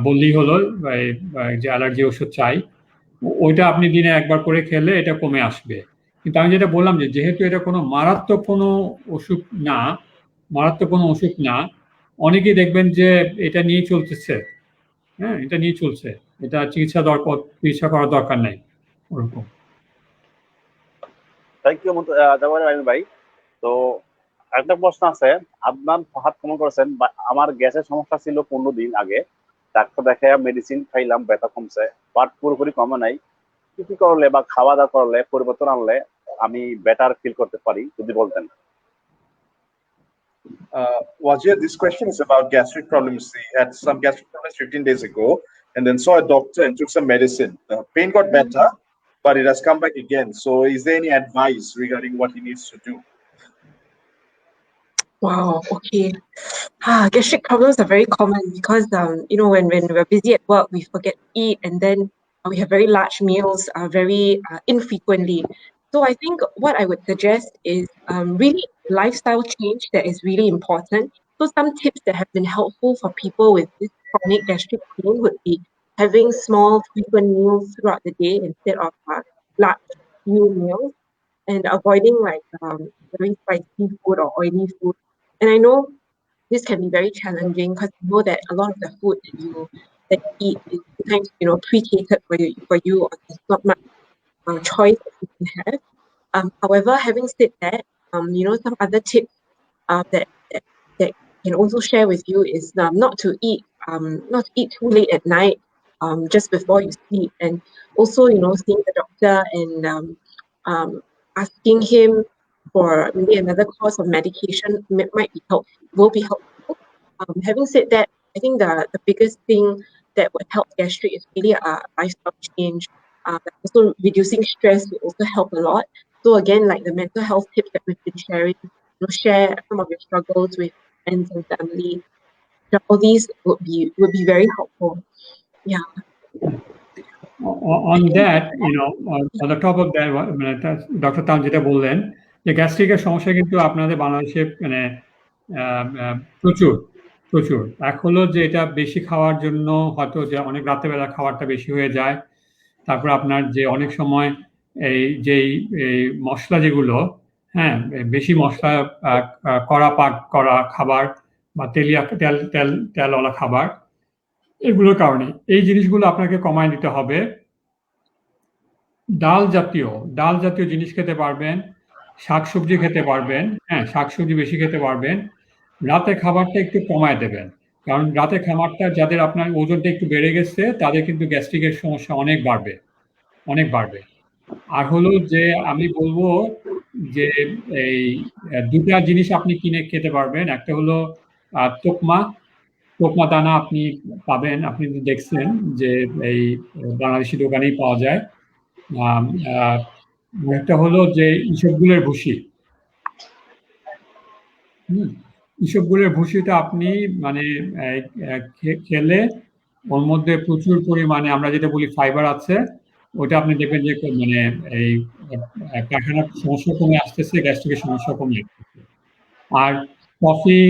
বললেই হলো যে অ্যালার্জি ওষুধ চাই, ওইটা আপনি দিনে একবার করে খেলে এটা কমে আসবে। কিন্তু আমি যেটা বললাম যে যেহেতু এটা কোনো মারাত্মক কোনো অসুখ না, অনেকেই দেখবেন যে এটা নিয়ে চলতেছে, হ্যাঁ, এটা নিয়ে চলছে, এটা চিকিৎসা করার দরকার নাই ওরকম। থ্যাংক ইউ জবাহর আমিন ভাই। তো একটা প্রশ্ন আছে, আদনান ফাহাদ কমেন্ট করেছেন, আমার গ্যাসের সমস্যা ছিল 15 দিন আগে, ডাক্তার দেখে মেডিসিন খাইলাম, ব্যথা কমছে, বাট পুরোপুরি কমে নাই। কি কি করলে বা খাওয়া দাওয়া করলে পরিবর্তন আনলে আমি বেটার ফিল করতে পারি, যদি বলতেন। Wajir, this question is about gastric problems. He had some gastric problems 15 days ago and then saw a doctor and took some medicine. The pain got better, but it has come back again. So is there any advice regarding what he needs to do? Wow, okay. Gastric problems are very common because when we're busy at work, we forget to eat, and then we have very large meals very infrequently. So I think what I would suggest is really lifestyle change that is really important. So some tips that have been helpful for people with this chronic gastric pain would be having small, frequent meals throughout the day instead of large few meals, and avoiding very spicy food or oily food. And I know this can be very challenging because you know that a lot of the food that you eat is sometimes pre-catered for you, or there's not much choice that you can have. However, having said that, some other tips that can also share with you is not to eat too late at night, just before you sleep, and also seeing the doctor and asking him for maybe another course of medication will be helpful. Having said that, I think the biggest thing that would help gastric is really a lifestyle change. Also reducing stress will also help a lot. So again, like the mental health tips that we've been sharing, share some of your struggles with friends and family. All these would be very helpful. Yeah. On that, on the top of that, doctor তাম যেটা বললেন যে গ্যাস্ট্রিকের সমস্যা কিন্তু আপনাদের বাংলাদেশে মানে প্রচুর। এক হলো যে এটা বেশি খাওয়ার জন্য হয়তো যে অনেক রাতেবেলা খাবারটা বেশি হয়ে যায়, তারপর আপনার যে অনেক সময় এই মশলা যেগুলো, হ্যাঁ, বেশি মশলা পাক করা খাবার বা তেলওয়ালা খাবার, এগুলোর কারণে এই জিনিসগুলো আপনাকে কমায় দিতে হবে। ডাল জাতীয় জিনিস খেতে পারবেন, শাকসবজি খেতে পারবেন, হ্যাঁ, শাকসবজি বেশি খেতে পারবেন। রাতে খাবারটা একটু কমায় দেবেন, কারণ রাতে খাবারটা যাদের আপনার ওজনটা একটু বেড়ে গেছে তাদের কিন্তু গ্যাস্ট্রিকের সমস্যা অনেক বাড়বে। আর হলো যে আমি বলবো যে এই দুটা জিনিস আপনি কিনে খেতে পারবেন। একটা হলো তোকমা দানা আপনি পাবেন, আপনি দেখছেন যে এই বাংলাদেশি দোকানেই পাওয়া যায়। একটা হলো যে ইসবগুলের ভুসিটা আপনি মানে খেলে ওর মধ্যে প্রচুর পরিমাণে আমরা যেটা বলি ফাইবার আছে, ওটা আপনি দেখবেন যে মানে এই পায়খানার সমস্যা কমে আসতেছে, গ্যাস্ট্রিকের সমস্যা কমে আসতেছে। আর কফি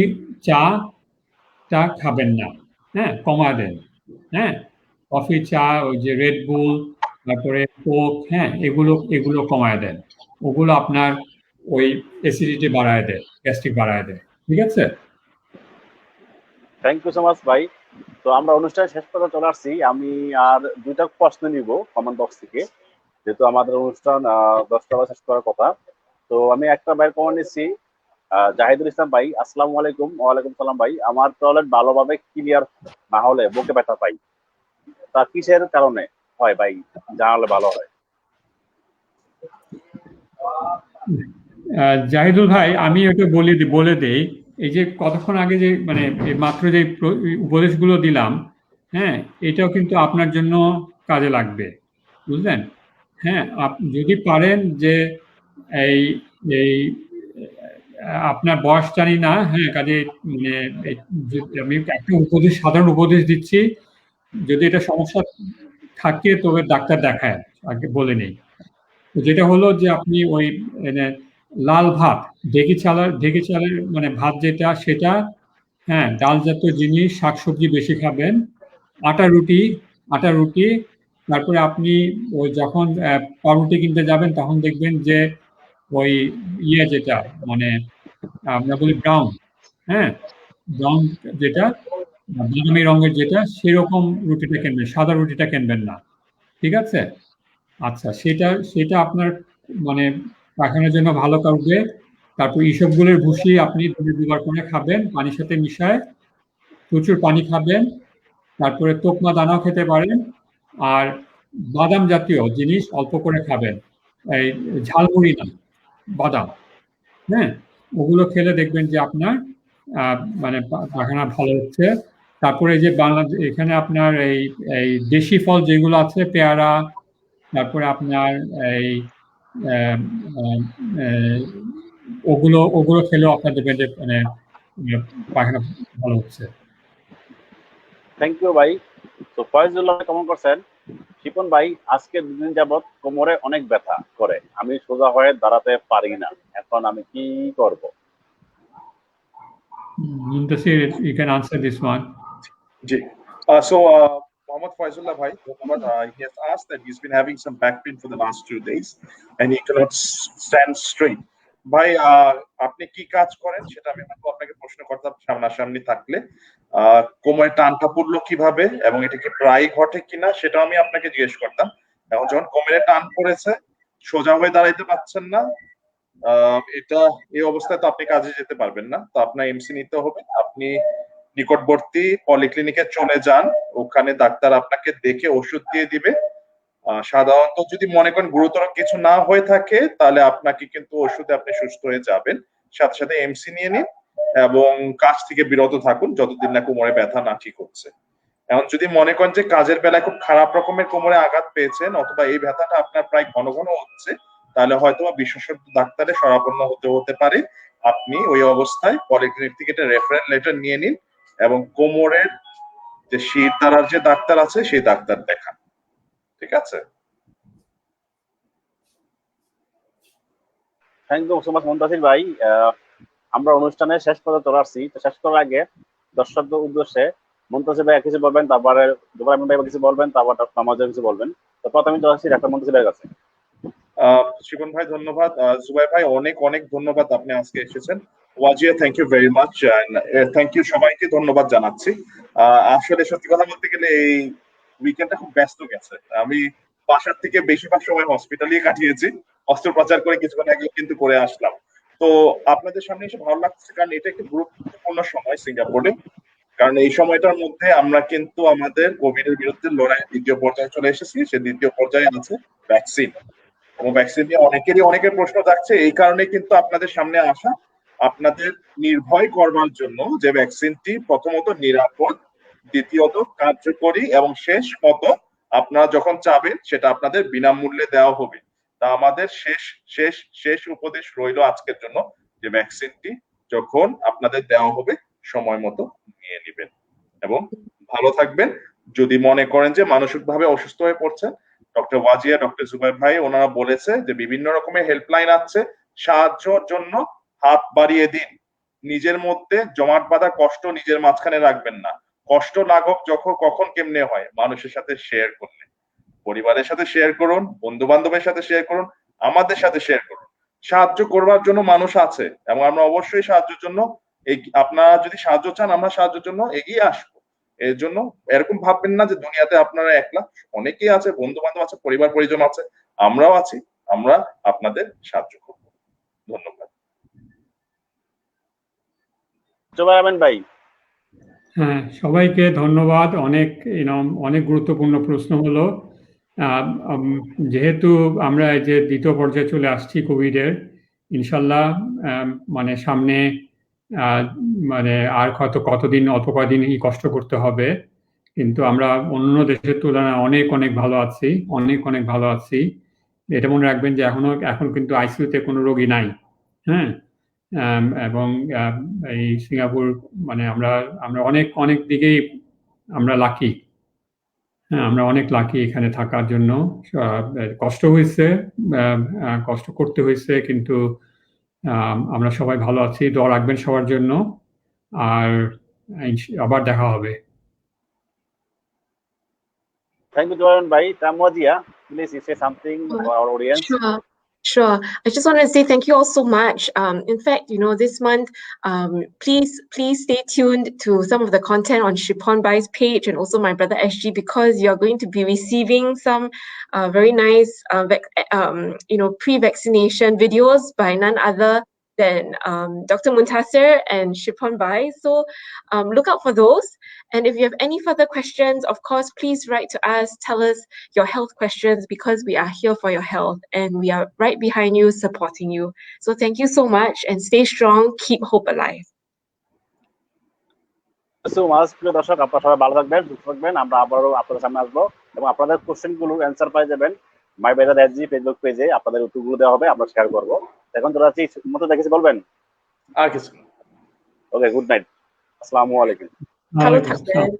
চা টা খাবেন না, হ্যাঁ, কমা দেন। হ্যাঁ, কফি চা ওই যে রেড বুল তারপরে কোক, হ্যাঁ, এগুলো এগুলো কমায় দেন। ওগুলো আপনার ওই অ্যাসিডিটি বাড়ায় দেয়, গ্যাস্ট্রিক বাড়ায় দেয়। ঠিক আছে? থ্যাংক ইউ সো মাচ ভাই। তো আমরা অনুষ্ঠান শেষ পর্যন্ত চলে আসছি। আমি আর দুইটা প্রশ্ন নিব কমেন্ট বক্স থেকে, যেহেতু আমাদের অনুষ্ঠান 10টা শেষ করার কথা। তো আমি একটা ভাইয়ের কমেন্ট নিচ্ছি, জাহিদুল ইসলাম ভাই। আসসালামু আলাইকুম। ওয়ালাইকুম সালাম ভাই। আমার টয়লেট ভালোভাবে ক্লিয়ার না হলে বুকে ব্যথা পাই, তা কিসের কারণে হয় ভাই? জানালে ভালো হয়। জাহিদুল ভাই, আমি ওটা বলে দেই। এই যে কতক্ষণ আগে যে মানে এই মাত্র যে উপদেশগুলো দিলাম, হ্যাঁ, এটাও কিন্তু আপনার জন্য কাজে লাগবে, বুঝলেন? হ্যাঁ, যদি পারেন যে এই এই আপনার বয়স জানি না, হ্যাঁ, কাজে মানে আমি একটা সাধারণ উপদেশ দিচ্ছি। যদি এটা সমস্যা থাকে তবে ডাক্তার দেখায়, আগে বলে নেই। যেটা হলো যে আপনি ওই মানে লাল ভাত, ঢেঁকি চালের মানে ভাত যেটা, সেটা, হ্যাঁ, ডাল জাতীয় জিনিস, শাকসবজি বেশি খাবেন। আটা রুটি আটা রুটি তারপরে আপনি ওই যখন পাউরুটি কিনতে যাবেন তখন দেখবেন যে ওই যেটা মানে আমরা বলি ব্রাউন, হ্যাঁ, ব্রাউন যেটা বাদামি রঙের যেটা, সেরকম রুটিটা কিনবেন, সাদা রুটিটা কিনবেন না। ঠিক আছে? আচ্ছা, সেটা সেটা আপনার মানে পায়খানার জন্য ভালো করবে। তারপর ইসবগুলের ভুসি আপনি দিনে 2 বার করে খাবেন, পানির সাথে মিশায়। প্রচুর পানি খাবেন। তারপরে তোকমা দানাও খেতে পারেন। আর বাদাম জাতীয় জিনিস অল্প করে খাবেন। এই ঝালমুড়ি না, বাদাম, হ্যাঁ, ওগুলো খেলে দেখবেন যে আপনার মানে পায়খানা ভালো হচ্ছে। তারপরে এই যে এখানে আপনার এই এই দেশি ফল যেগুলো আছে, পেয়ারা, তারপরে আপনার এই আহ, আহ, আহ, ওগুলো ওগুলো খেলেও আপনার দেখবেন যে মানে পায়খানা ভালো হচ্ছে। থ্যাংক ইউ ভাই। তো ফয়জুল্লাহ কেমন করছেন? শিপন ভাই, আজকে 2 দিন যাবত কোমরে অনেক ব্যথা করে, আমি সোজা হয়ে দাঁড়াতে পারি না, এখন আমি কি করব? Muntasir, you can answer this one. G. So, Mohammad Faizullah bhai, he has asked that he's been having some back pain for the last 2 days and he cannot stand straight. ভাই, আপনি কি কাজ করেন সেটা আমি হয়তো আপনাকে প্রশ্ন করতাম সামনাসামনি থাকলে। কোমরে টানটা পড়লো কিভাবে এবং এটা কি প্রায় ঘটে কিনা সেটাও আমি আপনাকে জিজ্ঞেস করতাম। এখন যখন কোমরে টান পড়েছে, সোজা হয়ে দাঁড়াইতে পারছেন না, এটা এই অবস্থায় তো আপনি কাজে যেতে পারবেন না। তো আপনার এমসি নিতে হবে। আপনি নিকটবর্তী পলিক্লিনিকে চলে যান, ওখানে ডাক্তার আপনাকে দেখে ওষুধ দিয়ে দিবে। সাধারণত যদি মনে করেন গুরুতর কিছু না হয়ে থাকে তাহলে আপনাকে কিন্তু ওষুধে আপনি সুস্থ হয়ে যাবেন। সাথে সাথে এমসি নিয়ে নিন এবং কাজ থেকে বিরত থাকুন যতদিন না কোমরে ব্যথা না ঠিক হচ্ছে। এখন যদি মনে করেন যে কাজের বেলায় খুব খারাপ রকমের কোমরে আঘাত পেয়েছেন অথবা এই ব্যথাটা আপনার প্রায় ঘন ঘন হচ্ছে, তাহলে হয়তো বিশেষজ্ঞ ডাক্তারের শরণাপন্ন হতে পারে। আপনি ওই অবস্থায় পলিক্লিনিক থেকে একটা রেফারেল লেটার নিয়ে নিন এবং কোমরের যে শির দ্বারার যে ডাক্তার আছে সেই ডাক্তার দেখান। ঠিক আছে? Thank you so much Muntasir ভাই। আমরা অনুষ্ঠানের শেষ পর্যন্ত চলে আসছি। তো শেষ করার আগে দর্শকদের উদ্দেশ্যে মুনতাসির ভাই কিছু বলবেন, তারপরে জুবাইর আহমেদ ভাই কিছু বলবেন, তারপর ডক্টর আমাদের কিছু বলবেন। তো প্রথমে চলে আসছি ডাক্তার মুনতাসির ভাইয়ের কাছে। শিবন ভাই ধন্যবাদ। জুবাই ভাই অনেক অনেক ধন্যবাদ, আপনি আজকে এসেছেন। Wajia, thank you very much. Thank you, সবাইকে ধন্যবাদ জানাচ্ছি। আসলে সত্যি কথা বলতে গেলে এই উইকেন্ডটা খুব ব্যস্ত গেছে। আমি বাসার থেকে বেশিরভাগ সময় হসপিটালেই কাটিয়েছি, অস্ত্রোপচার করে কিছুক্ষণ আগে কিন্তু করে আসলাম। তো আপনাদের সামনে এসে ভালো লাগছে, কারণ এটা একটি গুরুত্বপূর্ণ সময় সিঙ্গাপুরে। কারণ এই সময়টার মধ্যে আমরা কিন্তু আমাদের কোভিড এর বিরুদ্ধে লড়াই দ্বিতীয় পর্যায়ে চলে এসেছি। সে দ্বিতীয় পর্যায়ে আছে ভ্যাকসিন, এবং ভ্যাকসিন নিয়ে অনেকের প্রশ্ন থাকছে। এই কারণে কিন্তু আপনাদের সামনে আসা, আপনাদের নির্ভয় করবার জন্য যে ভ্যাকসিনটি প্রথমত নিরাপদ, দ্বিতীয়ত কার্যকরী এবং শেষ মত আপনারা যখন চাবেন সেটা আপনাদের বিনামূল্যে দেওয়া হবে। তা আমাদের শেষ উপদেশ রইল আজকের জন্য যে ভ্যাকসিনটি যখন আপনাদের দেওয়া হবে সময় মতো নিয়ে নেবেন এবং ভালো থাকবেন। যদি মনে করেন যে মানসিকভাবে অসুস্থ হয়ে পড়ছেন, ডক্টর ওয়াজিয়া, ডক্টর জুবাইর ভাই ওনারা বলেছে যে বিভিন্ন রকমের হেল্পলাইন আছে, সাহায্যের জন্য হাত বাড়িয়ে দিন। নিজের মধ্যে জমাট বাঁধা কষ্ট নিজের মাঝখানে রাখবেন না। কষ্ট লাঘব যখন কখন কেমনে হয়, মানুষের সাথে শেয়ার করলে। পরিবারের সাথে শেয়ার করুন, বন্ধু বান্ধবের সাথে শেয়ার করুন, আমাদের সাথে শেয়ার করুন। সাহায্য করবার জন্য মানুষ আছে এবং আমরা অবশ্যই সাহায্যের জন্য আপনারা যদি সাহায্য চান, আমরা সাহায্যের জন্য এগিয়ে আসবো। এর জন্য এরকম ভাববেন না যে দুনিয়াতে আপনারা একলা, অনেকেই আছে, বন্ধু বান্ধব আছে, পরিবার পরিজন আছে, আমরাও আছি, আমরা আপনাদের সাহায্য করব। ধন্যবাদ। জুবায়ের আমিন ভাই। হ্যাঁ, সবাইকে ধন্যবাদ। অনেক গুরুত্বপূর্ণ প্রশ্ন হলো। যেহেতু আমরা এই যে দ্বিতীয় পর্যায়ে চলে আসছি কোভিডের, ইনশাল্লাহ মানে সামনে মানে আর হয়তো অল্প কয়দিনই কষ্ট করতে হবে, কিন্তু আমরা অন্য দেশের তুলনায় অনেক ভালো আছি, অনেক ভালো আছি। এটা মনে রাখবেন যে এখন কিন্তু আইসিইউতে কোনো রোগী নাই। হ্যাঁ, এবং এই সিঙ্গাপুর মানে আমরা অনেক দিকেই আমরা লাকি। হ্যাঁ, আমরা অনেক লাকি এখানে থাকার জন্য। কষ্ট হয়েছে, কষ্ট করতে হয়েছে, কিন্তু আমরা সবাই ভালো আছি। দোয়া রাখবেন সবার জন্য, আর আবার দেখা হবে। Thank you, Jubairan bhai. Tamwazia, please say something to our audience. Sure. I just want to say thank you all so much. In fact, this month, please stay tuned to some of the content on Shipon Bai's page and also My Brother SG, because you're going to be receiving some very nice, pre-vaccination videos by none other than Dr. Muntasir and Shipon Bai. So look out for those. And if you have any further questions, of course, please write to us, tell us your health questions, because we are here for your health and we are right behind you, supporting you. So thank you so much and stay strong, keep hope alive. So much প্রিয় দর্শক, আপনারা সবাই ভালো থাকবেন, সুস্থ থাকবেন। আমরা আবারও আপনাদের সামনে আসবো এবং আপনাদের কোশ্চেনগুলোর অ্যান্সার পাই যাবেন মাই ব্রাদার এসজি ফেসবুক পেজে। আপনাদের উত্তরগুলো দেওয়া হবে, আমরা শেয়ার করবো। এখন তো রাত্রি মতো দেখেছি, বলবেন আর কিছু না। ওকে, গুড নাইট, আসসালামু আলাইকুম। ভালো থাকবেন।